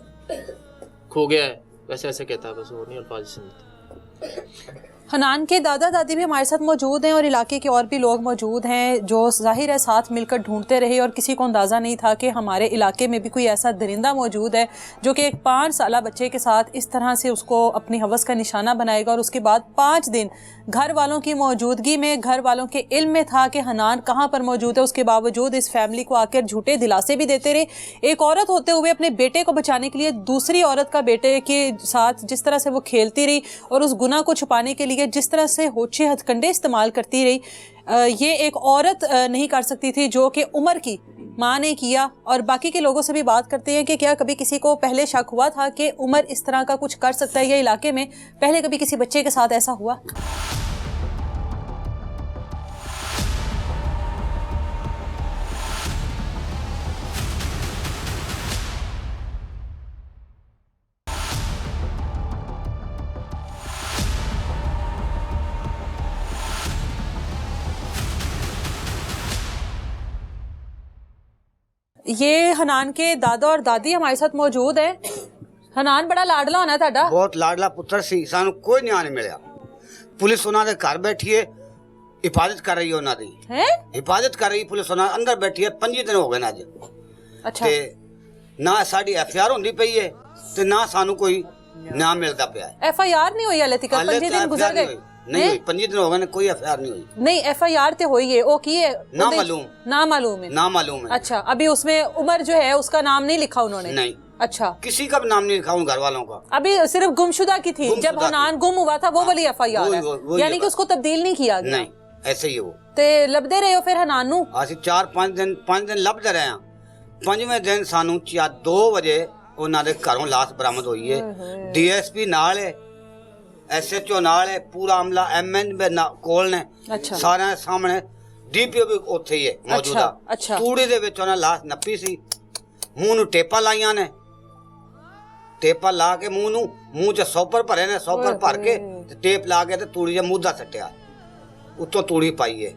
खो गया है, वैसे ऐसे कहता है, बस और नहीं अल्फाज सुनता। हनान के दादा दादी भी हमारे साथ मौजूद हैं और इलाके के और भी लोग मौजूद हैं जो जाहिर है साथ मिलकर ढूंढते रहे, और किसी को अंदाज़ा नहीं था कि हमारे इलाके में भी कोई ऐसा दरिंदा मौजूद है जो कि एक 5 साला बच्चे के साथ इस तरह से उसको अपनी हवस का निशाना बनाएगा। और उसके बाद 5 दिन घर वालों की मौजूदगी में, घर वालों के इल्म में था कि हनान कहाँ पर मौजूद है, उसके बावजूद इस फैमिली को आकर झूठे दिलासे भी देते रहे। एक औरत होते हुए अपने बेटे को बचाने के लिए दूसरी औरत का बेटे के साथ जिस तरह से वो खेलती रही और उस गुनाह को छुपाने के लिए जिस तरह से होछे हथकंडे इस्तेमाल करती रही, ये एक औरत नहीं कर सकती थी, जो कि उमर की माँ ने किया। और बाकी के लोगों से भी बात करते हैं कि क्या कभी किसी को पहले शक हुआ था कि उमर इस तरह का कुछ कर सकता है, या इलाके में पहले कभी किसी बच्चे के साथ ऐसा हुआ? ये हनान के दादा और दादी हमारे साथ मौजूद है। हनान बड़ा लाडला होना ਤੁਹਾਡਾ? बहुत लाडला पुत्र सी, सानू कोई न्याय नहीं मिला। पुलिस उन्होंने घर बैठी है, हिफाजत कर रही है उन्होंने, हैं? हिफाजत कर रही पुलिस उन्होंने अंदर बैठी है। 5 दिन हो गए ना अज। अच्छा। ते ना साडी FIR होंदी पई है ते ना सानू कोई न्याय मिलता पिया है। FIR नहीं हुई हाले तक? 5 दिन गुजर गए? नहीं हुई, 5 दिन हो गए, कोई FIR नहीं हुई। नहीं, FIR ते हुई है, ओ की है? ना मालूम। ना मालूम है? ना मालूम है। अच्छा, अभी उसमें उमर जो है उसका नाम नहीं लिखा उन्होंने? नहीं। अच्छा, किसी का भी नाम नहीं लिखा उन घर वालों का। अभी सिर्फ गुमशुदा की थी। जब हनान गुम हुआ था वो वाली FIR है, वही यानी कि उसको तब्दील नहीं किया गया? नहीं, ऐसे ही वो ते लबदे रहे हो फिर हनान नू? ਅਸੀਂ 4-5 ਦਿਨ ਲੱਭਦੇ ਰਹੇ ਹਾਂ। 5ਵੇਂ ਦਿਨ ਸਾਨੂੰ 2 ਵਜੇ ਉਹਨਾਂ ਦੇ ਘਰੋਂ ਲਾਸ਼ ਬਰਾਮਦ ਹੋਈ ਹੈ। DSP ਨਾਲ ਹੈ, SHO ਨਾਲ ਹੈ, ਪੂਰਾ ਅਮਲਾ MN ਕੋਲ ਨੇ, ਅੱਛਾ। ਸਾਰਿਆਂ ਦੇ ਸਾਹਮਣੇ। DPO ਵੀ ਉੱਥੇ ਹੀ ਹੈ ਮੌਜੂਦਾ। ਅੱਛਾ। ਤੂੜੀ ਦੇ ਵਿੱਚ ਉਹਨਾਂ ਲਾਸ਼ ਨੱਪੀ ਸੀ, ਮੂੰਹ ਨੂੰ ਟੇਪਾਂ ਲਾਈਆਂ ਨੇ, ਟੇਪਾਂ ਲਾ ਕੇ ਮੂੰਹ 'ਚ ਸੌਪਰ ਭਰੇ ਨੇ, ਸੌਪਰ ਭਰ ਕੇ ਤੇ ਟੇਪ ਲਾ ਕੇ ਤੇ ਤੂੜੀ 'ਚ ਮੁੱਦਾ ਸੱਟਿਆ, ਉੱਤੋਂ ਤੂੜੀ ਪਾਈ ਹੈ।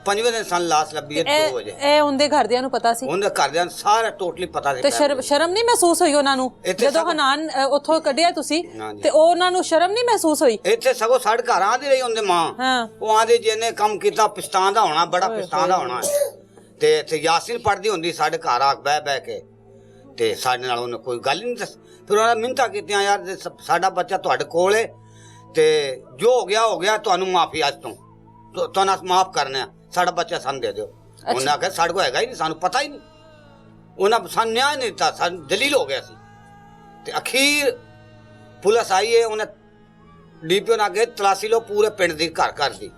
5ਵੇਂ ਦਿਨ ਸਾਨੂੰ ਲਾਸ਼ ਲੱਭੀ ਹੈ 2 ਵਜੇ। ਇਹ ਉਹਦੇ ਘਰਦਿਆਂ ਨੂੰ ਪਤਾ ਸੀ? ਉਹਦੇ ਘਰਦਿਆਂ ਨੂੰ ਸਾਰਾ ਟੋਟਲੀ ਪਤਾ ਸੀ। ਤੇ ਸ਼ਰਮ ਨਹੀਂ ਮਹਿਸੂਸ ਹੋਈ ਉਹਨਾਂ ਨੂੰ ਜਦੋਂ ਹਨਾਨ ਉੱਥੋਂ ਕੱਢਿਆ ਤੁਸੀਂ? ਤੇ ਉਹਨਾਂ ਨੂੰ ਸ਼ਰਮ ਨਹੀਂ ਮਹਿਸੂਸ ਹੋਈ? ਇੱਥੇ ਸਗੋਂ ਸਾਡੇ ਘਰ ਆਂਦੀ ਰਹੀ ਉਹਦੇ ਮਾਂ। ਹਾਂ। ਉਹ ਆਂਦੀ ਜਿਹਨੇ ਕੰਮ ਕੀਤਾ ਪਛਤਾਉਂਦਾ ਹੋਣਾ, ਬੜਾ ਪਛਤਾਉਂਦਾ ਹੋਣਾ। ਤੇ ਇੱਥੇ ਯਾਸੀਨ ਪੜ੍ਹਦੀ ਹੁੰਦੀ ਸਾਡੇ ਘਰ ਆ ਬਹਿ ਕੇ, ਤੇ ਸਾਡੇ ਨਾਲ ਉਹਨੇ ਕੋਈ ਗੱਲ ਹੀ ਨਹੀਂ ਦੱਸੀ। ਫਿਰ ਉਹਨਾਂ ਮਿੰਨਤਾਂ ਕੀਤੀਆਂ, ਯਾਰ ਸਾਡਾ ਬੱਚਾ ਤੁਹਾਡੇ ਕੋਲ ਹੈ ਤੇ ਜੋ ਹੋ ਗਿਆ, ਤੁਹਾਨੂੰ ਮਾਫੀ ਅੱਜ ਤੋਂ ਤੁਹਾਨੂੰ ਮਾਫ ਕਰਨੇ ਆ, ਸਾਡਾ ਬੱਚਾ ਸਾਨੂੰ ਦੇ ਦਿਓ। ਉਹਨਾਂ ਆਖਿਆ ਸਾਡੇ ਕੋਲ ਹੈਗਾ ਹੀ ਨਹੀਂ, ਸਾਨੂੰ ਪਤਾ ਹੀ ਨਹੀਂ। ਉਹਨਾਂ ਸਾਨੂੰ ਨਿਆਂ ਨਹੀਂ ਦਿੱਤਾ, ਸਾਨੂੰ ਜਲੀਲ ਹੋ ਗਿਆ ਸੀ। ਤੇ ਅਖੀਰ ਪੁਲਿਸ ਆਈ ਹੈ, ਉਹਨੇ DPO ਨਾਲ ਅੱਗੇ ਤਲਾਸ਼ੀ ਲੋ ਪੂਰੇ ਪਿੰਡ ਦੀ ਘਰ ਦੀ।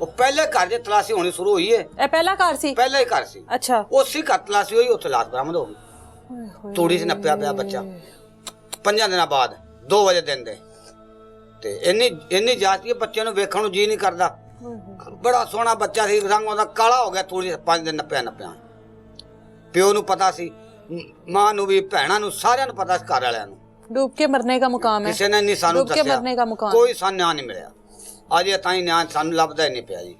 ਉਹ ਪਹਿਲੇ ਘਰ 'ਚ ਤਲਾਸ਼ੀ ਹੋਣੀ ਸ਼ੁਰੂ ਹੋਈ ਹੈ। ਇਹ ਪਹਿਲਾ ਘਰ ਸੀ? ਪਹਿਲਾ ਹੀ ਘਰ ਸੀ। ਅੱਛਾ। ਉਸੇ ਘਰ ਤਲਾਸ਼ੀ ਹੋਈ, ਉੱਥੇ ਲਾਸ਼ ਬਰਾਮਦ ਹੋ ਗਈ। ਤੂੜੀ 'ਚ ਨੱਪਿਆ ਪਿਆ ਬੱਚਾ 5 ਦਿਨਾਂ ਬਾਅਦ 2 ਵਜੇ ਦਿਨ ਦੇ। ਤੇ ਇੰਨੀ ਜਾਤੀ ਬੱਚੇ ਨੂੰ ਵੇਖਣ ਨੂੰ ਜੀ ਨਹੀਂ ਕਰਦਾ। ਬੜਾ ਸੋਹਣਾ ਬੱਚਾ ਸੀ, ਰੰਗ ਉਹਦਾ ਕਾਲਾ ਹੋ ਗਿਆ ਤੂੜੀ 'ਚ 5 ਦਿਨ ਨੱਪਿਆ। ਪਿਓ ਨੂੰ ਪਤਾ ਸੀ, ਮਾਂ ਨੂੰ ਵੀ, ਭੈਣਾਂ ਨੂੰ, ਸਾਰਿਆਂ ਨੂੰ ਪਤਾ ਸੀ, ਘਰ ਵਾਲਿਆਂ ਨੂੰ। डूब के मरने का मुकाम है? ਕਿਸੇ ਨੇ ਨਹੀਂ ਸਾਨੂੰ डूब के मरने का मुकाम? ਕੋਈ ਸਾਨੂੰ ਨਿਆਂ ਨਹੀਂ ਮਿਲਿਆ ਅਜੇ ਤਾਈਂ। ਨਿਆਂ ਸਾਨੂੰ ਲੱਭਦਾ ਹੀ ਨਹੀਂ ਪਿਆ ਜੀ।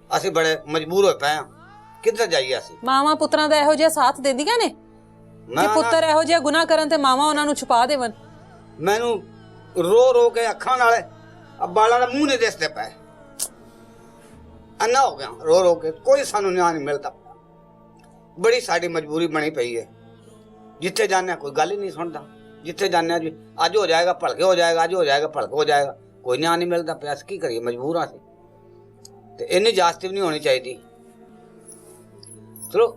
ਅਸੀਂ ਬੜੇ ਮਜਬੂਰ ਹੋਏ ਪਏ ਹਾਂ, ਕਿੱਧਰ ਜਾਈਏ ਅਸੀਂ। ਮਾਵਾਂ ਪੁੱਤਰਾਂ ਦਾ ਇਹੋ ਜਿਹਾ ਸਾਥ ਦਿੰਦੀਆਂ ਨੇ ਕਿ ਪੁੱਤਰ ਇਹੋ ਜਿਹਾ ਗੁਨਾਹ ਕਰਨ ਤੇ ਮਾਵਾਂ ਉਹਨਾਂ ਨੂੰ ਛੁਪਾ ਦੇਵਣ? ਮੈਨੂੰ ਰੋ ਕੇ ਅੱਖਾਂ ਨਾਲ ਬਾਲਾਂ ਦਾ ਮੂੰਹ ਨਹੀਂ ਦਿਸਦੇ ਪਏ, ਅੰਨਾ ਹੋ ਗਿਆ ਰੋ ਕੇ। ਕੋਈ ਸਾਨੂੰ ਨਿਆਂ ਨਹੀਂ ਮਿਲਦਾ। ਬੜੀ ਸਾਡੀ ਮਜਬੂਰੀ ਬਣੀ ਪਈ ਹੈ। ਜਿੱਥੇ ਜਾਂਦੇ ਕੋਈ ਗੱਲ ਹੀ ਨਹੀਂ ਸੁਣਦਾ। ਜਿੱਥੇ ਜਾਂਦੇ ਜੀ ਅੱਜ ਹੋ ਜਾਏਗਾ ਭਲਕੇ ਹੋ ਜਾਏਗਾ, ਅੱਜ ਹੋ ਜਾਏਗਾ ਭਲਕੇ ਹੋ ਜਾਏਗਾ, ਕੋਈ ਨਿਆਂ ਨਹੀਂ ਮਿਲਦਾ ਪਿਆ। ਕੀ ਕਰੀਏ, ਮਜਬੂਰ ਹਾਂ ਅਸੀਂ। ਤੇ ਇੰਨੀ ਜਾਸਤੀ ਵੀ ਨਹੀਂ ਹੋਣੀ ਚਾਹੀਦੀ। ਚਲੋ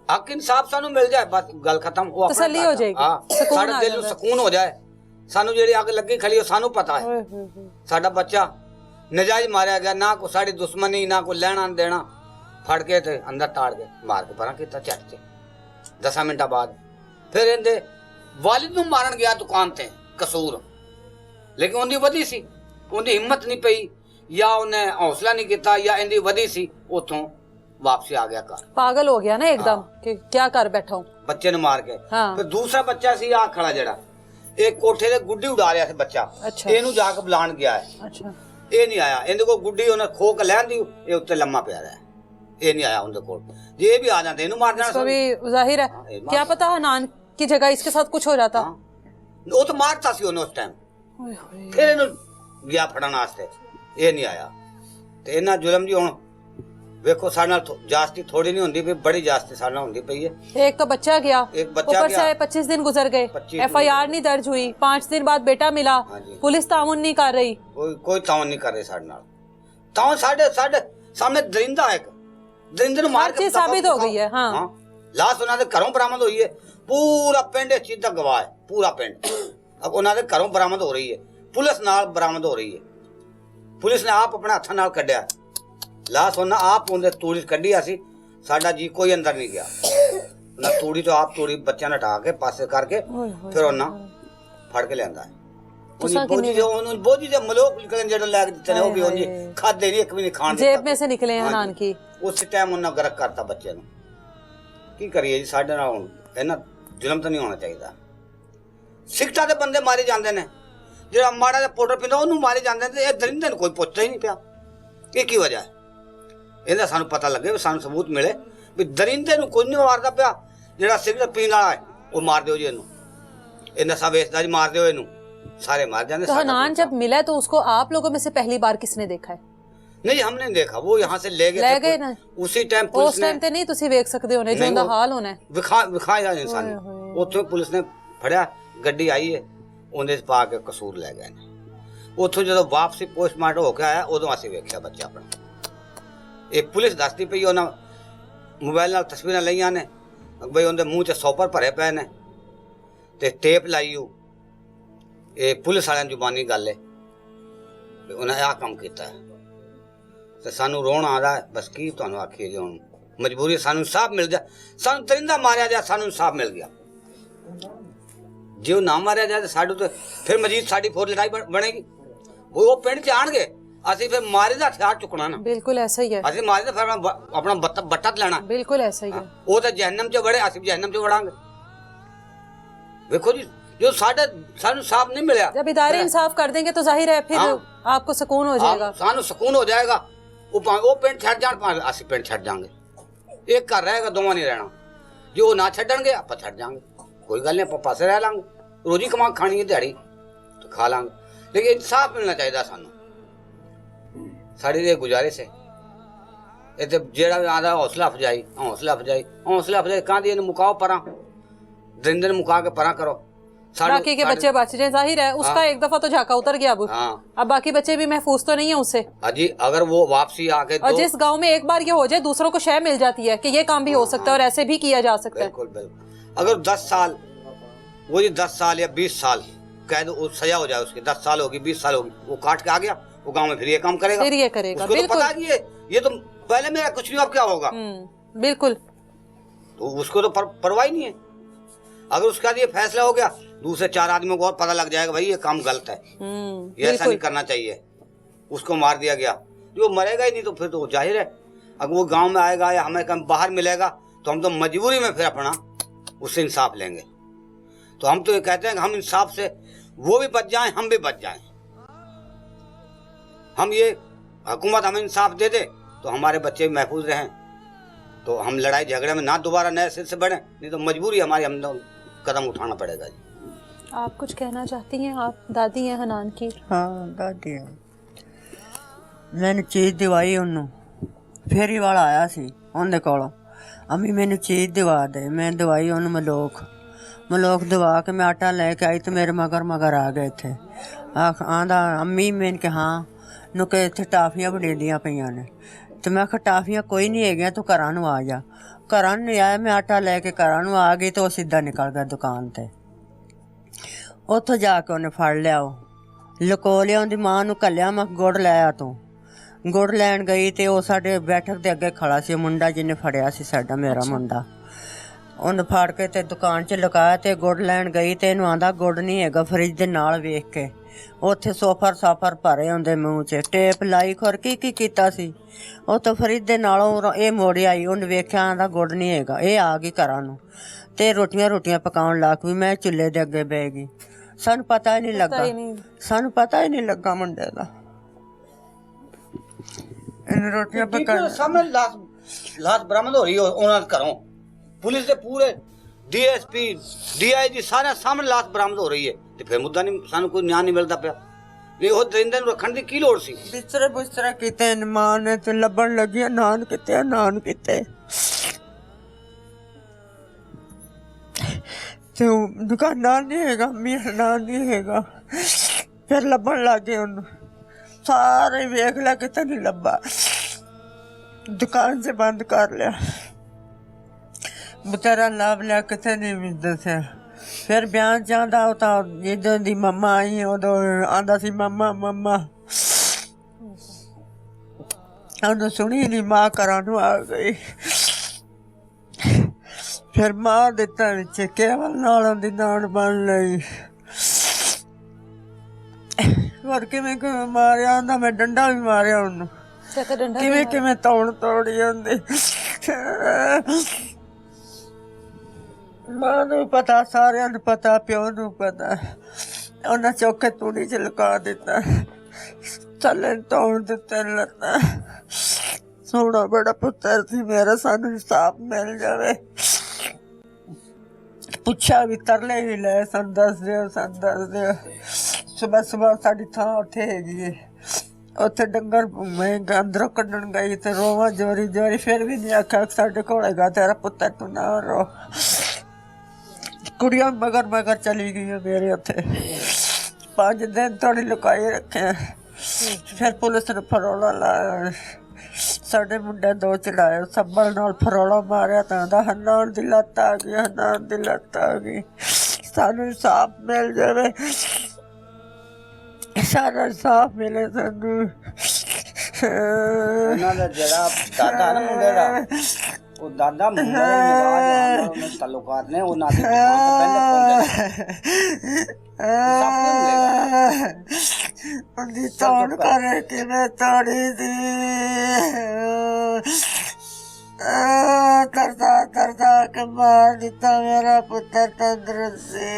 ਹੱਕ ਇਨਸਾਫ ਸਾਨੂੰ ਮਿਲ ਜਾਏ, ਬਸ ਗੱਲ ਖਤਮ। ਉਹ ਤਸੱਲੀ ਹੋ ਜਾਏਗੀ, ਸਾਡੇ ਦਿਲ ਨੂੰ ਸਕੂਨ ਹੋ ਜਾਏ। ਸਾਨੂੰ ਜਿਹੜੀ ਅੱਗ ਲੱਗੀ ਖੜੀ ਉਹ ਸਾਨੂੰ ਪਤਾ ਹੈ ਸਾਡਾ ਬੱਚਾ ਨਜਾਇਜ਼ ਮਾਰਿਆ ਗਿਆ, ਨਾ ਕੋਈ ਸਾਡੀ ਦੁਸ਼ਮਣੀ, ਨਾ ਕੋਈ ਲੈਣਾ ਦੇਣਾ। ਫੜ ਕੇ ਤੇ ਅੰਦਰ ਤਾੜ ਕੇ ਮਾਰ ਕੇ ਪਰਾਂ ਕੀਤਾ ਝੱਟ ਚ 10 ਮਿੰਟਾਂ ਬਾਅਦ। ਫਿਰ ਇਹਦੇ ਵਾਲਿਦ ਨੂੰ ਮਾਰਨ ਗਿਆ ਦੁਕਾਨ ਤੇ ਕਸੂਰ, ਲੇਕਿਨ ਉਹਦੀ ਵਧੀ ਸੀ, ਉਹਦੀ ਹਿੰਮਤ ਨਹੀਂ ਪਈ, ਜਾਂ ਉਹਨੇ ਹੌਸਲਾ ਨਹੀਂ ਕੀਤਾ, ਜਾਂ ਇਹਦੀ ਵਧੀ ਸੀ। ਉਥੋਂ ਵਾਪਸ ਆ ਗਿਆ ਘਰ। ਪਾਗਲ ਹੋ ਗਿਆ ਨਾ ਇੱਕਦਮ ਕਿ ਕੀ ਕਰ ਬੈਠਾ ਹੂੰ, ਬੱਚੇ ਨੂੰ ਮਾਰ ਕੇ। ਹਾਂ। ਫਿਰ ਦੂਸਰਾ ਬੱਚਾ ਸੀ ਆ ਖੜਾ ਜਿਹੜਾ, ਇਹ ਕੋਠੇ ਤੇ ਗੁੱਡੀ ਉਡਾ ਰਿਹਾ ਸੀ ਬੱਚਾ। ਇਹਨੂੰ ਜਾ ਕੇ ਬੁਲਾਣ ਗਿਆ ਹੈ। ਅੱਛਾ। ਇਹ ਨਹੀਂ ਆਇਆ। ਇਹਦੇ ਕੋਲ ਗੁੱਡੀ ਉਹਨੇ ਖੋ ਕੇ ਲੈਣ ਦੀ, ਇਹ ਉੱਤੇ ਲੰਮਾ ਪਿਆ ਰਿਹਾ। ਇਹ ਨਹੀਂ ਆਇਆ ਉਹਦੇ ਕੋਲ। ਜੇ ਇਹ ਵੀ ਆ ਜਾਂਦੇ ਇਹਨੂੰ ਮਾਰ ਦੇਣਾ ਸੀ। ਜ਼ਾहिर है, क्या पता हनान की जगह इसके साथ कुछ हो जाता। ਉਹ ਤਾਂ ਮਾਰਤਾ ਸੀ ਉਹਨੇ ਉਸ ਟਾਈਮ। ਫਿਰ ਇਹਨੂੰ ਗਿਆ ਫੜਨ ਵਾਸਤੇ, ਇਹ ਨਹੀਂ ਆਇਆ। ਤੇ ਇਹਨਾਂ ਜ਼ੁਲਮ ਜੀ ਹੁਣ ਵੇਖੋ ਸਾਡੇ ਨਾਲ ਜਾਸਤੀ ਥੋੜੀ नहीं ਹੁੰਦੀ, बड़ी जास्ती ਸਾਡੇ ਨਾਲ ਹੁੰਦੀ पई है। एक तो बच्चा गया, ऊपर से 25 दिन गुजर गए, FIR नहीं दर्ज हुई, 5 दिन बाद बेटा मिला, पुलिस ताउन नहीं कर रही, कोई ताउन नहीं कर रही ਸਾਡੇ ਨਾਲ। ताउन ਸਾਡੇ ਸਾਹਮਣੇ ਦਰਿੰਦਾ ਹੈ, ਦਰਿੰਦੇ ਨੂੰ ਮਾਰ ਕੇ साबित हो गई है। हाँ, ਲਾਸ਼ ਉਹਨਾਂ ਦੇ ਘਰੋਂ ਬਰਾਮਦ ਹੋਈ ਹੈ। ਪੂਰਾ ਪਿੰਡ ਇਸ ਚੀਜ਼ ਦਾ ਗਵਾਹ ਹੈ, ਪੂਰਾ ਪਿੰਡ। ਅਬ ਉਹਨਾਂ ਦੇ ਘਰੋਂ ਬਰਾਮਦ ਹੋ ਰਹੀ ਹੈ, ਪੁਲਿਸ ਨਾਲ ਬਰਾਮਦ ਹੋ ਰਹੀ ਹੈ। ਪੁਲਿਸ ਨੇ ਆਪ ਆਪਣੇ ਹੱਥਾਂ ਨਾਲ ਕੱਢਿਆ ਲਾਸ਼। ਉਹਨਾਂ ਆਪ ਉਹਦੇ ਤੂੜੀ ਕੱਢੀ ਸੀ। ਸਾਡਾ ਜੀ ਕੋਈ ਅੰਦਰ ਨਹੀਂ ਗਿਆ। ਉਹਨਾਂ ਤੂੜੀ ਤੋਂ ਆਪ ਤੂੜੀ ਬੱਚਿਆਂ ਨੇ ਢਾ ਕੇ ਪਾਸੇ ਕਰਕੇ ਫਿਰ ਉਹਨਾਂ ਫੜ ਕੇ ਲਿਆਂਦਾ। ਉਹਨੂੰ ਬੋਝੀ ਦੇ ਮਲੋਕ ਨਿਕਲਣ ਜਿਹੜਾ ਲੈ ਕੇ ਦਿੱਤੇ ਨੇ, ਉਹ ਵੀ ਉਹਨੇ ਖਾਦੇ ਨਹੀਂ, ਇੱਕ ਵੀ ਨਹੀਂ ਖਾਣ ਦਿੱਤਾ। जेब में से निकले हनान की। ਉਸ ਟਾਈਮ ਉਹਨਾਂ ਗਰਕ ਕਰਤਾ ਬੱਚੇ ਨੂੰ। ਕੀ ਕਰੀਏ ਜੀ, ਸਾਡੇ ਨਾਲ ਹੁਣ ਇਹਨਾਂ ਜ਼ੁਲਮ ਤਾਂ ਨਹੀਂ ਹੋਣਾ ਚਾਹੀਦਾ। ਸਿੱਖਾਂ ਦੇ ਬੰਦੇ ਮਾਰੇ ਜਾਂਦੇ ਨੇ, ਜਿਹੜਾ ਮਾੜਾ ਜਿਹਾ ਪਾਊਡਰ ਪੀਂਦਾ ਉਹਨੂੰ ਮਾਰੇ ਜਾਂਦੇ ਨੇ, ਇਹ ਦਰਿੰਦੇ ਨੂੰ ਕੋਈ ਪੁੱਛਦਾ ਹੀ ਨਹੀਂ ਪਿਆ। ਇਹ ਕੀ ਵਜ੍ਹਾ ਹੈ? ਇਹਦਾ ਸਾਨੂੰ ਪਤਾ ਲੱਗੇ, ਸਾਨੂੰ ਸਬੂਤ ਮਿਲੇ ਵੀ ਦਰਿੰਦੇ ਨੂੰ ਕੋਈ ਨਹੀਂ ਮਾਰਦਾ ਪਿਆ। ਜਿਹੜਾ ਸਿਗਰਟ ਪੀਣ ਵਾਲਾ ਹੈ ਉਹ ਮਾਰ ਦਿਓ ਜੀ ਇਹਨੂੰ, ਇਹ ਨਸ਼ਾ ਵੇਚਦਾ ਜੀ ਮਾਰ ਦਿਓ ਇਹਨੂੰ, सारे मार जाने। तो हनान जब मिला तो उसको आप लोगों में से पहली बार किसने देखा है? नहीं हमने देखा, वो यहाँ से ले गए ना उसी टाइम। उस टाइम ते नहीं तुसी वेख सकदे होने जो उनदा हाल होना है विखाया इंसान उत्थों पुलिस ने फड़िया, गड्डी आई है ਉਹਦੇ ਚ ਪਾ ਕੇ ਕਸੂਰ ਲੈ ਗਏ ਨੇ। ਉੱਥੋਂ ਜਦੋਂ ਵਾਪਸੀ ਪੋਸਟਮਾਰਟਮ ਹੋ ਕੇ ਆਇਆ ਉਦੋਂ ਅਸੀਂ ਵੇਖਿਆ ਬੱਚਾ ਆਪਣਾ। ਇਹ ਪੁਲਿਸ ਦੱਸਦੀ ਪਈ ਉਹਨਾਂ ਮੋਬਾਈਲ ਨਾਲ ਤਸਵੀਰਾਂ ਲਈਆਂ ਨੇ ਬਈ ਉਹਦੇ ਮੂੰਹ 'ਚ ਸੌਪਰ ਭਰੇ ਪਏ ਨੇ ਤੇ ਟੇਪ ਲਾਈ ਉਹ। ਇਹ ਪੁਲਿਸ ਵਾਲਿਆਂ ਦੀ ਜ਼ੁਬਾਨੀ ਗੱਲ ਹੈ ਵੀ ਉਹਨਾਂ ਆਹ ਕੰਮ ਕੀਤਾ ਤੇ ਸਾਨੂੰ ਰੋਣ ਆਦਾ ਬਸ ਕੀ ਤੁਹਾਨੂੰ ਆਖੀਏ ਜੀ ਹੁਣ ਮਜਬੂਰੀ ਸਾਨੂੰ ਇਨਸਾਫ ਮਿਲ ਜਾ। ਸਾਨੂੰ ਤਰਿੰਦਾ ਮਾਰਿਆ ਜਾ ਸਾਨੂੰ ਇਨਸਾਫ ਮਿਲ ਗਿਆ। ਜੇ ਉਹ ਨਾ ਮਾਰਿਆ ਜਾਏ ਤਾਂ ਸਾਡੇ ਤੋਂ ਫਿਰ ਮਜੀਦ ਸਾਡੀ ਫੋਰ ਲੜਾਈ ਬਣੇਗੀ। ਉਹ ਪਿੰਡ 'ਚ ਆਣਗੇ ਅਸੀਂ ਫਿਰ ਮਾਰੇ ਦਾ ਹਥਿਆਰ ਚੁੱਕਣਾ ਨਾ। ਬਿਲਕੁਲ ਐਸਾ ਹੀ ਹੈ। ਅਸੀਂ ਮਾਰੇ ਦਾ ਫਿਰ ਆਪਣਾ ਬੱਟਾ ਲੈਣਾ। ਬਿਲਕੁਲ ਐਸਾ ਹੀ ਹੈ। ਉਹ ਤਾਂ ਜਹੰਨਮ 'ਚ ਵੜੇ ਅਸੀਂ ਜਹੰਨਮ 'ਚ ਵੜਾਂਗੇ। ਵੇਖੋ ਜੀ जो सानू साफ नहीं मिला, जब इदारे इंसाफ कर देंगे तो जाहिर है फिर आपको सुकून हो जाएगा। सानू सुकून हो जाएगा। वो पिंड छड़ जाण असीं पिंड छड़ जांगे, एक घर रहेगा दोवां नहीं रहना। जो ना छड्डणगे आपां छड़ जांगे, कोई गल नहीं, आपां पासे रह लांगे। रोजी कमा खानी है दिहाड़ी तो खा लांगे, लेकिन इंसाफ मिलना चाहिए सानू। साडी ये गुजारिश है। इत्थे जेड़ा आंदा हौसला अफजाई कांदी इहनूं मुकाओ परां, दरिंदे नूं मुका के परां करो। बाकी के बच्चे बच जाए, जाहिर है उसका एक दफा तो झाका उतर गया अब बाकी बच्चे भी महफूज तो नहीं है उससे। जी अगर वो वापसी आके और जिस गांव में एक बार ये हो जाए दूसरों को शय मिल जाती है कि ये काम भी हो सकता है और ऐसे भी किया जा सकता है। बिल्कुल बिल्कुल। अगर 10 साल वो जी 10 साल या 20 साल कैद सजा हो जाए उसकी, 10 साल होगी 20 साल होगी, वो काट के आ गया वो गाँव में फिर ये काम करेगा, फिर ये करेगा। उसको तो पता नहीं है ये तो पहले मेरा कुछ नहीं अब क्या होगा। बिल्कुल, तो उसको तो परवाह ही नहीं है। अगर उसका ये फैसला हो गया दूसरे 4 आदमियों को और पता लग जाएगा भाई ये काम गलत है, ये ऐसा नहीं करना चाहिए, उसको मार दिया गया। जो मरेगा ही नहीं तो फिर तो जाहिर है अगर वो गांव में आएगा या हमें कहीं बाहर मिलेगा तो हम तो मजबूरी में फिर अपना उससे इंसाफ लेंगे। तो हम तो ये कहते हैं कि हम इंसाफ से वो भी बच जाएं हम भी बच जाएं। हम ये हुकूमत हमें इंसाफ दे दे तो हमारे बच्चे भी महफूज रहें, तो हम लड़ाई झगड़े में ना दोबारा नए सिर से बढ़े, नहीं तो मजबूरी हमारी, हम कदम उठाना पड़ेगा जी। आप कुछ कहना चाहती हैं? आप दादी हैं हनान की? हाँ दादी है। मैंने चीज़ दिवाई उन्होंने, फेरी वाला आया सी उनके कोलों, अम्मी मैंने चीज़ दिवा दे, मैं दवाई उन्होंने मलोक दवा के मैं आटा लेके आई तो मेरे मगर आ गए थे। आंदा अम्मी मैंने कहा हाँ नुके इत्थे टाफियां बनेंदियां पईयां ने, तो मैं आखिया टाफियां कोई नहीं है तो घरां नूं आ जा। घरां नहीं आया, मैं आटा लेके घरां नूं आ गई तो सीधा निकल गया दुकान ते। उत्थों जाके उन्हें फड़ लिया, लको लिया, उनकी मां नूं घल्लिया, मैं गुड़ लिया तू। गुड़ लैन गई तो वह साडे बैठक के अगे खड़ा सी मुंडा जिन्हें फड़िया सी साडा मेरा मुंडा, उन्हें फड़ के ते दुकान च लुकाया ते गुड़ लैन गई तो इनू आंदा गुड़ नहीं हैगा, फ्रिज दे नाल वेख के उत्थे साफर भरे उनके मूँह च टेप लाई, खुर की कीता सी वो तो फ्रिज दे नालों ये मोड़ी आई, उन्हें वेख्या आंदा गुड़ नहीं हैगा। ये आ गई घरां नूं ते रोटियां पकाउण लग पई, मैं चुल्हे दे अगे बह गई। सानू पता ही नहीं लगा, सानू पता ही नहीं लगा मुंडे दा। इन रोटियां पका सामने लाश बरामद हो रही है उन्होंने घरों, पुलिस के पूरे DSP DIG सारे सामने लाश बरामद हो रही है, तो फिर मुद्दा नहीं, सानू कोई न्याय नहीं मिलता पिया। ये दरिंदे नूं रखण दी की लोड़ सी? बिस्तरे कीते मां ने ते लभण लगी नान किते तो दुकानदार नहीं हैगा, मीरदार नहीं हैगा, फिर लभण लग गए उन्होंने, सारे वेख लिया किते नहीं लभा, दुकान से बंद कर लिया, बेचारा लाभ लिया किते नहीं दस्या। फिर बयान चाहता होता जिदों दी मम्मा आई उदों आंदा सी मम्मा उन्हें सुनी नहीं, मां घरां नूं आ गई। फिर मार दिता विच केवल नालों दी नाड़ बन लई, और किवें मारिया आंदा मैं डंडा भी मारिया उन्होंने, किवें तोड़ी आंदी। मां नूं पता, सारियां नूं पता, प्यो नूं पता, उन्हें चौके तूड़ी च लुका दिता, थल्ले तोड़ दिते लत्तां। सोना बड़ा पुत्तर सी मेरा, सानू इंसाफ मिल जावे। ਪੁੱਛਿਆ ਵੀ ਤਰਲੇ ਵੀ ਲੈ ਸਾਨੂੰ ਦੱਸ ਦਿਓ ਸੁਬਹ ਸਾਡੀ ਥਾਂ ਉੱਥੇ ਹੈਗੀ ਹੈ, ਉੱਥੇ ਡੰਗਰ ਮੈਂ ਅੰਦਰੋਂ ਕੱਢਣ ਗਈ ਤੇ ਰੋਵਾਂ ਜੋਰੀ ਫਿਰ ਵੀ ਨਹੀਂ ਆਖਿਆ ਸਾਡੇ ਕੋਲ ਹੈਗਾ ਤੇਰਾ ਪੁੱਤਰ, ਤੂੰ ਨਾ ਰੋ। ਕੁੜੀਆਂ ਮਗਰ ਚਲੀ ਗਈਆਂ ਮੇਰੇ ਉੱਥੇ, 5 ਦਿਨ ਥੋੜੀ ਲੁਕਾਈ ਰੱਖਿਆ। ਫਿਰ ਪੁਲਿਸ ਨੇ ਫਰੋਲਾ ਲਾਇਆ, ਸਾਡੇ ਮੁੰਡੇ 2 ਚੜਾਏ, ਸੱਬਲ ਨਾਲ ਫਰੋਲਾ ਮਾਰਿਆ ਤਾਂ ਦਾ ਹਨਾਨ ਦੀ ਲੱਤ ਆ ਗਈ। ਸਾਨੂੰ ਇਨਸਾਫ ਮਿਲ ਜਾਵੇ, ਸਾਰਾ ਇਨਸਾਫ ਮਿਲੇ ਸਾਨੂੰ। ਉਹਨਾਂ ਦਾ ਜਿਹੜਾ ਦਾਦਾ ਨਾ ਮੁੰਡੇ ਦਾ, ਉਹ ਦਾਦਾ ਮੁੰਡੇ ਦੇ ਤਾਲੁਕਾਤ ਨੇ ਉਹਨਾਂ ਦੇ ਉਹਦੀ ਤੋੜ ਕਰ ਕਿਵੇਂ ਤੋੜੀ ਦੀ, ਕਰਦਾ ਕੇ ਮਾਰ ਦਿੱਤਾ ਮੇਰਾ ਪੁੱਤਰ ਤੰਦਰੁਸਤ ਸੀ।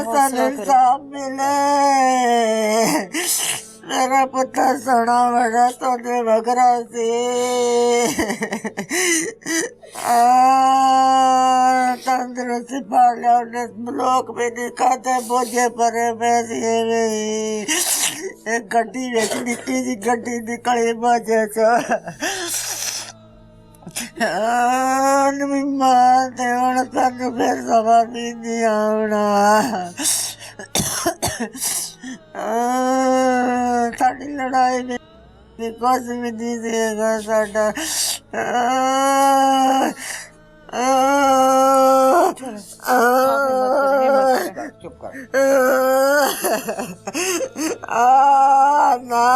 ਸਾਨੂੰ ਇਨਸਾਫ ਮਿਲੇ, ਮੇਰਾ ਪੁੱਤਰ ਸੋਹਣਾ ਬੜਾ ਤੁਹਾਡੇ ਵਗਰਾ ਸੀ, ਤੰਦਰੁਸਤੀ ਪਾ ਲਿਆ ਉਹਨੇ, ਲੋਕ ਵੀ ਨਹੀਂ ਖਾਤੇ ਬੋਝੇ ਭਰੇ ਪਏ ਸੀ। ਇੱਕ ਗੱਡੀ ਵਿੱਚ ਨਿੱਕੀ ਜਿਹੀ ਗੱਡੀ ਨਿਕਲੀ ਬੋਝੇ ਚ, ਮਾਂ ਤੇ ਹੁਣ ਸਾਨੂੰ ਫਿਰ ਸਵਾ ਵੀ ਨਹੀਂ ਆਉਣਾ। ਸਾਡੀ ਲੜਾਈ ਵੀ ਕੁਛ ਵੀ ਨਹੀਂ ਸੀਗਾ ਸਾਡਾ। ਚੁੱਪ ਕਰ ਨਾ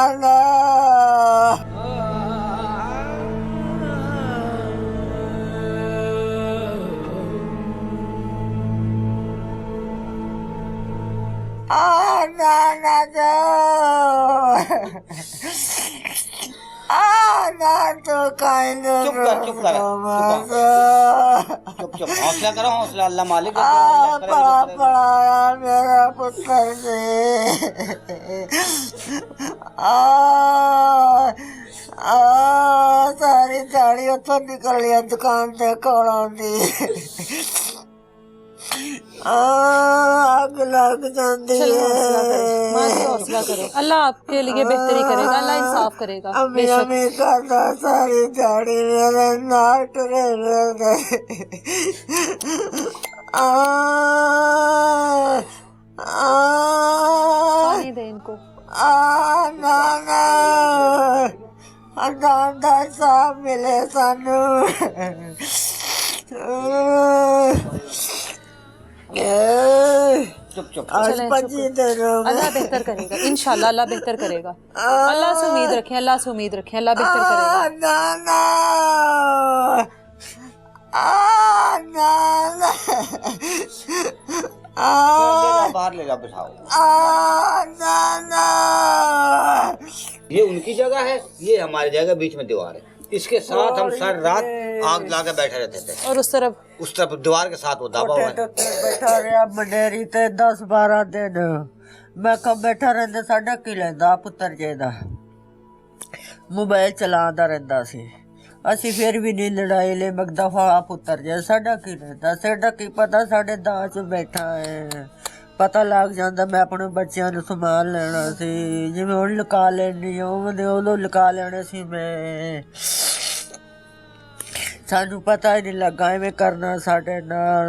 चुप हौसला करो, हौसला अल्लाह मालिक पढ़ाया मेरा पुत्र से, सारी दाड़ी उतो निकल लिया दुकान से कोलों दी, आग लग जाती है। हौसला करो, अल्लाह आपके लिए बेहतरी करेगा, अल्लाह इंसाफ करेगा। अम्मी कहता सारी दाढ़ी मेरे नाक टुरे मेरे, पानी दे इनको। ना साफ मिले सानू, चुप आज 25 दिन अल्लाह बेहतर करेगा, इंशाल्लाह अल्लाह बेहतर करेगा। अल्लाह से उम्मीद रखें, अल्लाह से उम्मीद रखें, अल्लाह बेहतर करेगा। बाहर ले जाओ, बिठाओ। ये उनकी जगह है, ये हमारी जगह, बीच में दीवार है, इसके साथ हम सारी रात आग ला के बैठे रहते थे। और उस तरफ दीवार के साथ वो दबा हुआ है। बैठा रहा मंडेरी ते 10-12 दिन मैं कब बैठा रहंदा, साडा की लेंदा पुੱਤਰ ਜੇ ਦਾ मोबाइल चलाता रहंदा सी। ਅਸੀਂ ਫਿਰ ਵੀ ਨਹੀਂ ਲੜਾਈ ਲੈ ਮਗਦਾ ਫਾ ਪੁੱਤਰ ਜੇ ਸਾਡਾ ਕੀ ਲੈਂਦਾ, ਸਾਡਾ ਕੀ ਪਤਾ ਸਾਡੇ ਦਾਅ 'ਚ ਬੈਠਾ ਹੈ, ਪਤਾ ਲੱਗ ਜਾਂਦਾ। ਮੈਂ ਆਪਣੇ ਬੱਚਿਆਂ ਨੂੰ ਸੰਭਾਲ ਲੈਣਾ ਸੀ, ਜਿਵੇਂ ਹੁਣ ਲੁਕਾ ਲੈਣੀ ਉਦੋਂ ਲੁਕਾ ਲੈਣੇ ਸੀ ਮੈਂ। ਸਾਨੂੰ ਪਤਾ ਹੀ ਨਹੀਂ ਲੱਗਾ ਐਵੇਂ ਕਰਨਾ ਸਾਡੇ ਨਾਲ।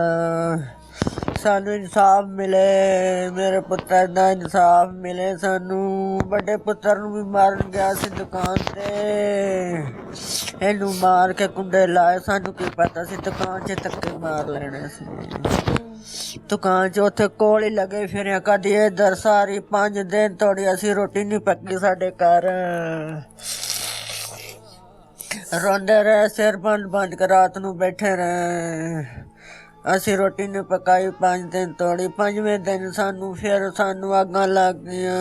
ਸਾਨੂੰ ਇਨਸਾਫ ਮਿਲੇ, ਮੇਰੇ ਪੁੱਤਰ ਦਾ ਇਨਸਾਫ ਮਿਲੇ ਸਾਨੂੰ। ਵੱਡੇ ਪੁੱਤਰ ਨੂੰ ਵੀ ਮਾਰਨ ਗਿਆ ਸੀ ਦੁਕਾਨ ਤੇ, ਇਹਨੂੰ ਮਾਰ ਕੇ ਕੁੰਡੇ ਲਾਏ। ਸਾਨੂੰ ਕੀ ਪਤਾ ਸੀ ਦੁਕਾਨ 'ਚ ਧੱਕੇ ਮਾਰ ਲੈਣੇ ਸੀ। ਦੁਕਾਨ 'ਚ ਉੱਥੇ ਕੋਲ ਹੀ ਲੱਗੇ ਫਿਰਿਆ, ਕਦੀ ਇੱਧਰ। ਸਾਰੀ 5 ਦਿਨ ਤੋੜੀ ਅਸੀਂ ਰੋਟੀ ਨਹੀਂ ਪੱਕੀ ਸਾਡੇ ਘਰ। ਰੋਂਦੇ ਰਹੇ, ਸਿਰ ਬੰਦ ਕੇ ਰਾਤ ਨੂੰ ਬੈਠੇ ਰਹੇ। ਅਸੀਂ ਰੋਟੀ ਨਹੀਂ ਪਕਾਈ 5 ਦਿਨ ਤੋੜੀ। 5ਵੇਂ ਦਿਨ ਸਾਨੂੰ ਅੱਗਾਂ ਲੱਗ ਗਈਆਂ।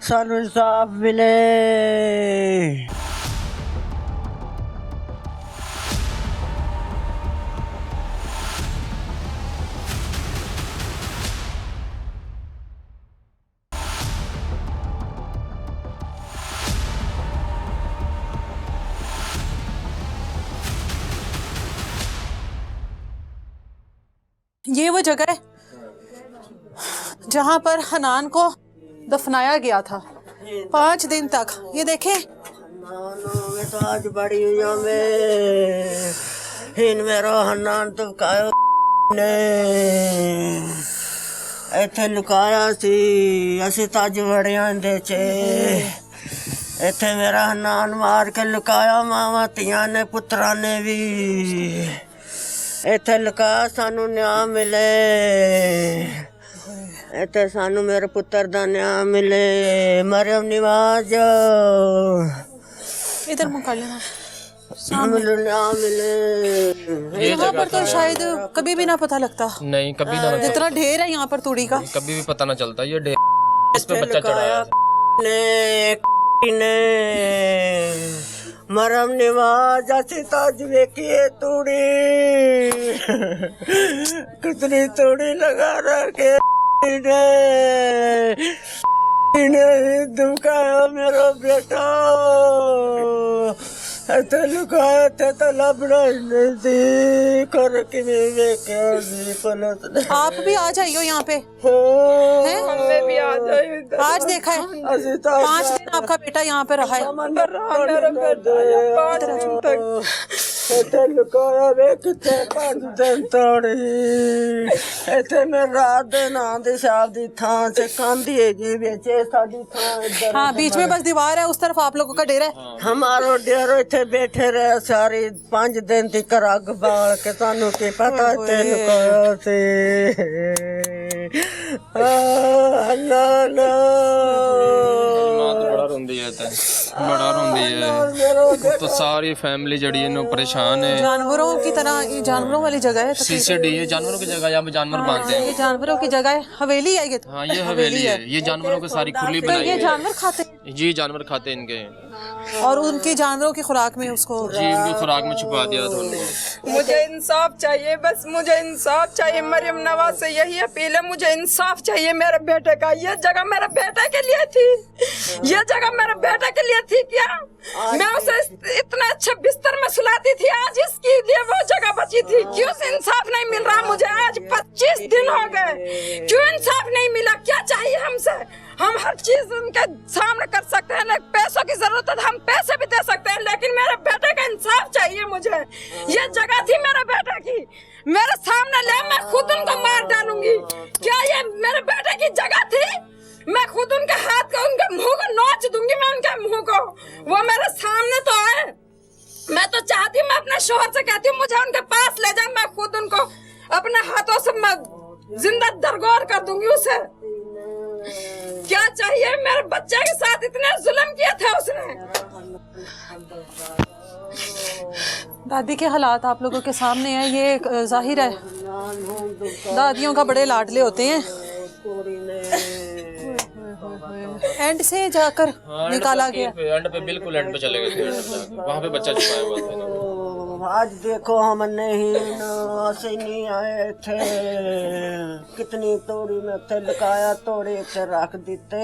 ਸਾਨੂੰ ਇਨਸਾਫ ਮਿਲੇ। ये वो जगह है जहाँ पर हनान को दफनाया गया था 5 दिन तक। ये देखें, तो आज बड़ी हुई में हिन मेरा हन्नान तो कायो ने इथे लुकाया सी, असी तज बड़िया दे चे इथे मेरा हन्नान मार के लुकाया, मावा तिया ने पुत्रा ने भी इथे लुकाया, सानू न्याय मिले, इथे सानू मेरे पुत्र दा न्याय मिले। मरियम निवाज इधर मुँह कर लेना। यहाँ पर तो शायद कभी भी ना पता लगता, नहीं कभी ना, जितना ढेर है यहाँ पर तूड़ी का कभी भी पता ना चलता। ये ढेर इस पे बच्चा चढ़ाया ने मरम निवाज असी ताज वेखिए तूड़ी कितनी तूड़ी लगा रखे ने दुखाया मेरा बेटा, ऐसे लुकाया थे तो लबड़ा नहीं थी कर के आप भी आ जाइयो यहाँ पे। हमें भी आ जाए। आज देखा है 5 दिन आपका बेटा यहाँ पे रहा है। लुकाया वे कितने 5 दिन तोड़ी इतने में रात दिन आंधी शादी थां से कांदी है जी बेचे साड़ी थां इधर। हाँ, बीच में बस दीवार है, उस तरफ आप लोगों का डेरा है। हमारो डेरो इथे बैठे रहे सारी 5 दिन तक अग बाल के सानू की पता ते लुकाया थे। बड़ा रोंदी है तो सारी फैमिली जड़ी है परेशान है। जानवरों की तरह, ये जानवरों वाली जगह है। सीसीडी ये जानवरों की जगह, यहाँ पे जानवर बांधते हैं। ये जानवरों की जगह है, हवेली है ये। हाँ ये हवेली है, ये जानवरों की सारी खुली तो बनाई ये है। जानवर खाते हैं जी जानवर खाते हैं इनके, और उनकी जानवरों की खुराक में उसको जी इनकी खुराक में छुपा दिया था उनको। मुझे इंसाफ चाहिए, बस मुझे इंसाफ चाहिए। मरियम नवाज से यही अपील है, मुझे इंसाफ चाहिए मेरे बेटे का। ये जगह मेरे बेटे के लिए थी, ये जगह मेरे बेटे के लिए थी क्या? मैं उसे इतना अच्छा बिस्तर में सुलाती थी, आज इसके लिए वो जगह बची थी। क्यों इंसाफ नहीं मिल रहा मुझे? आज 25 दिन हो गए, क्यों इंसाफ नहीं मिला? क्या चाहिए हमसे? हम हर चीज उनके सामने कर सकते हैं, पैसों की जरूरत है हम पैसे भी दे सकते हैं, लेकिन मेरे बेटे का इंसाफ चाहिए मुझे। ये जगह थी मेरे बेटे की, मेरे सामने ले, मैं खुद उनको मार डालूंगी। क्या ये मेरे बेटे की जगह थी? मैं खुद उनके हाथ को, उनके मुंह को नोच दूंगी, मैं उनके मुंह को। वो मेरे सामने तो आए, मैं तो चाहती हूँ, मैं अपने शोहर से कहती हूँ मुझे उनके पास ले जाए, मैं खुद उनको अपने हाथों से मैं जिंदा दरगोर कर दूंगी उसे। क्या चाहिए? मेरे बच्चे के साथ इतने जुल्म किए थे उसने। दादी के हालात आप लोगों के सामने हैं, ये जाहिर है दादियों का बड़े लाडले होते हैं। एंड से जाकर निकाला गया, एंड पे बिल्कुल एंड पे चले गए थे, वहाँ पे बच्चा छुपाया हुआ था। आज देखो हम नहीं ऐसे नहीं आए थे, कितनी तोड़ी में थे लुकाया, तोड़े थे रख देते।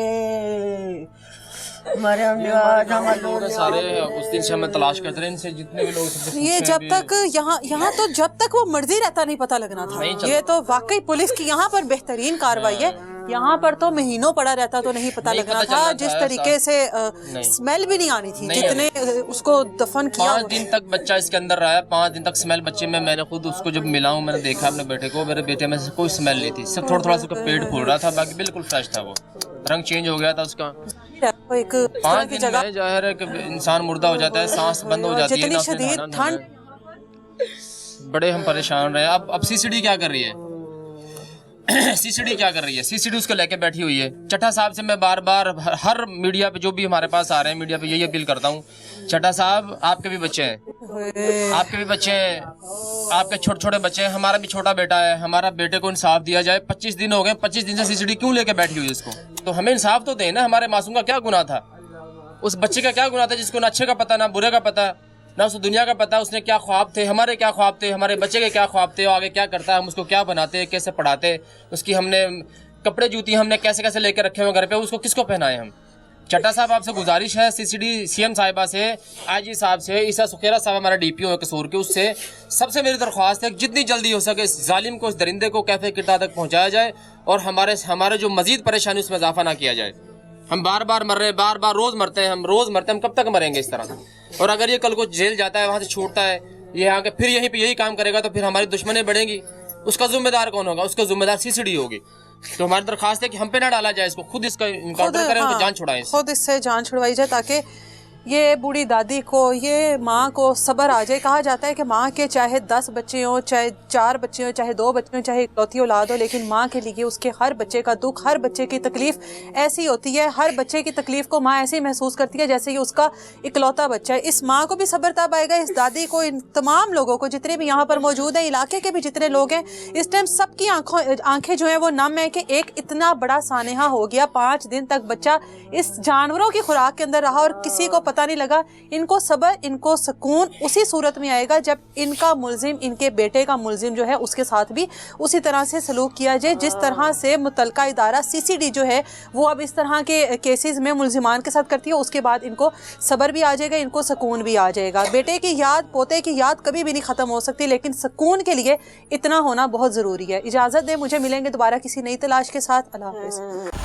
मरियम निवाज हम लोग सारे उस दिन से हमें तलाश करते रहे, इनसे जितने भी लोग। ये जब तक यहाँ तो जब तक वो मर्जी रहता नहीं पता लगना था। ये तो वाकई पुलिस की यहाँ पर बेहतरीन कार्रवाई है। यहाँ पर तो महीनों पड़ा रहता तो नहीं पता लगना था। जिस तरीके से स्मेल भी नहीं आनी थी, जितने उसको दफन किया। 5 दिन तक बच्चा इसके अंदर रहा है, 5 दिन तक स्मेल बच्चे में। मैंने खुद उसको जब मिला हूँ, मैंने देखा अपने बेटे को, मेरे बेटे में से कोई स्मेल नहीं थी, सिर्फ थोड़ा सा पेट फूल रहा था, बाकी बिल्कुल फ्रेश था। वो रंग चेंज हो गया था उसका। एक 5 दिन में जाहिर है कि इंसान मुर्दा हो जाता है, सांस बंद हो जाती है। जितनी शदीद ठंड, बड़े हम परेशान रहे। अब सीसीडी क्या कर रही है? सीसीडी क्या कर रही है? सीसीडी उसको लेके बैठी हुई है। चट्टा साहब से मैं बार बार हर मीडिया पे जो भी हमारे पास आ रहे हैं, मीडिया पे यही अपील करता हूँ, चट्टा साहब आपके भी बच्चे हैं, आपके भी बच्चे हैं, आपके छोटे छोटे बच्चे हैं, हमारा भी छोटा बेटा है, हमारा बेटे को इंसाफ दिया जाए। 25 दिन हो गए, 25 दिन से सीसीडी क्यों लेके बैठी हुई है इसको? तो हमें इंसाफ तो दें ना। हमारे मासूम का क्या गुनाह था? उस बच्चे का क्या गुनाह था जिसको ना अच्छे का पता ना बुरे का पता, ना उस दुनिया का पता? उसने क्या ख्वाब थे, हमारे क्या ख्वाब थे, हमारे बच्चे के क्या ख्वाब थे, आगे क्या करता है, हम उसको क्या बनाते, कैसे पढ़ाते, उसकी हमने कपड़े जूती हमने कैसे कैसे लेके रखे हुए घर पे, उसको किसको पहनाए हम? चट्टा साहब आपसे गुजारिश है सीसीडी सीएम साहिबा से, आईजी साहब से, ईसा सुखेरा साहब हमारा डीपीओ है कसूर के, उससे सबसे मेरी दरख्वास्त है कि जितनी जल्दी हो सके इस जालिम को, इस दरिंदे को कैफे किरता तक पहुंचाया जाए और हमारे जो मजीद परेशानी उसमें इजाफा ना किया जाए। हम बार बार मर रहे हैं, बार बार रोज मरते हैं, हम कब तक मरेंगे इस तरह? और अगर ये कल को जेल जाता है, वहाँ से छूटता है, ये आके फिर यहीं पे यही काम करेगा तो फिर हमारी दुश्मनी बढ़ेगी। उसका जिम्मेदार कौन होगा? उसका जिम्मेदार सीसीडी होगी। तो हमारी दरखास्त है कि हम पे ना डाला जाए इसको, खुद इसका इनकाउंटर करें, उनकी जान छुड़ाएं, खुद इससे जान छुड़वाई जाए ताकि ये बूढ़ी दादी को, ये माँ को सब्र आ जाए। कहा जाता है कि माँ के चाहे 10 बच्चे हों, चाहे 4 बच्चे हों, चाहे 2 बच्चे हों, चाहे इकलौती औलाद हो, लेकिन माँ के लिए उसके हर बच्चे का दुख, हर बच्चे की तकलीफ ऐसी होती है, हर बच्चे की तकलीफ को माँ ऐसे ही महसूस करती है जैसे कि उसका इकलौता बच्चा है। इस माँ को भी सब्र तब आएगा, इस दादी को, इन तमाम लोगों को जितने भी यहाँ पर मौजूद हैं, इलाके के भी जितने लोग हैं, इस टाइम सबकी आंखें जो हैं वो नम है कि एक इतना बड़ा सानेहा हो गया। 5 दिन तक बच्चा इस जानवरों की खुराक के अंदर रहा और किसी को पता नहीं लगा। इनको सब्र, इनको सुकून उसी सूरत में आएगा जब इनका मुल्जिम, इनके बेटे का मुल्जिम जो है उसके साथ भी उसी तरह से सलूक किया जाए जिस तरह से मुतलका इदारा सीसीडी जो है वो अब इस तरह के केसेस में मुल्जिमान के साथ करती है। उसके बाद इनको सब्र भी आ जाएगा, इनको सुकून भी आ जाएगा। बेटे की याद, पोते की याद कभी भी नहीं ख़त्म हो सकती, लेकिन सुकून के लिए इतना होना बहुत ज़रूरी है। इजाज़त दें, मुझे मिलेंगे दोबारा किसी नई तलाश के साथ। अल्लाह हाफ़िज़।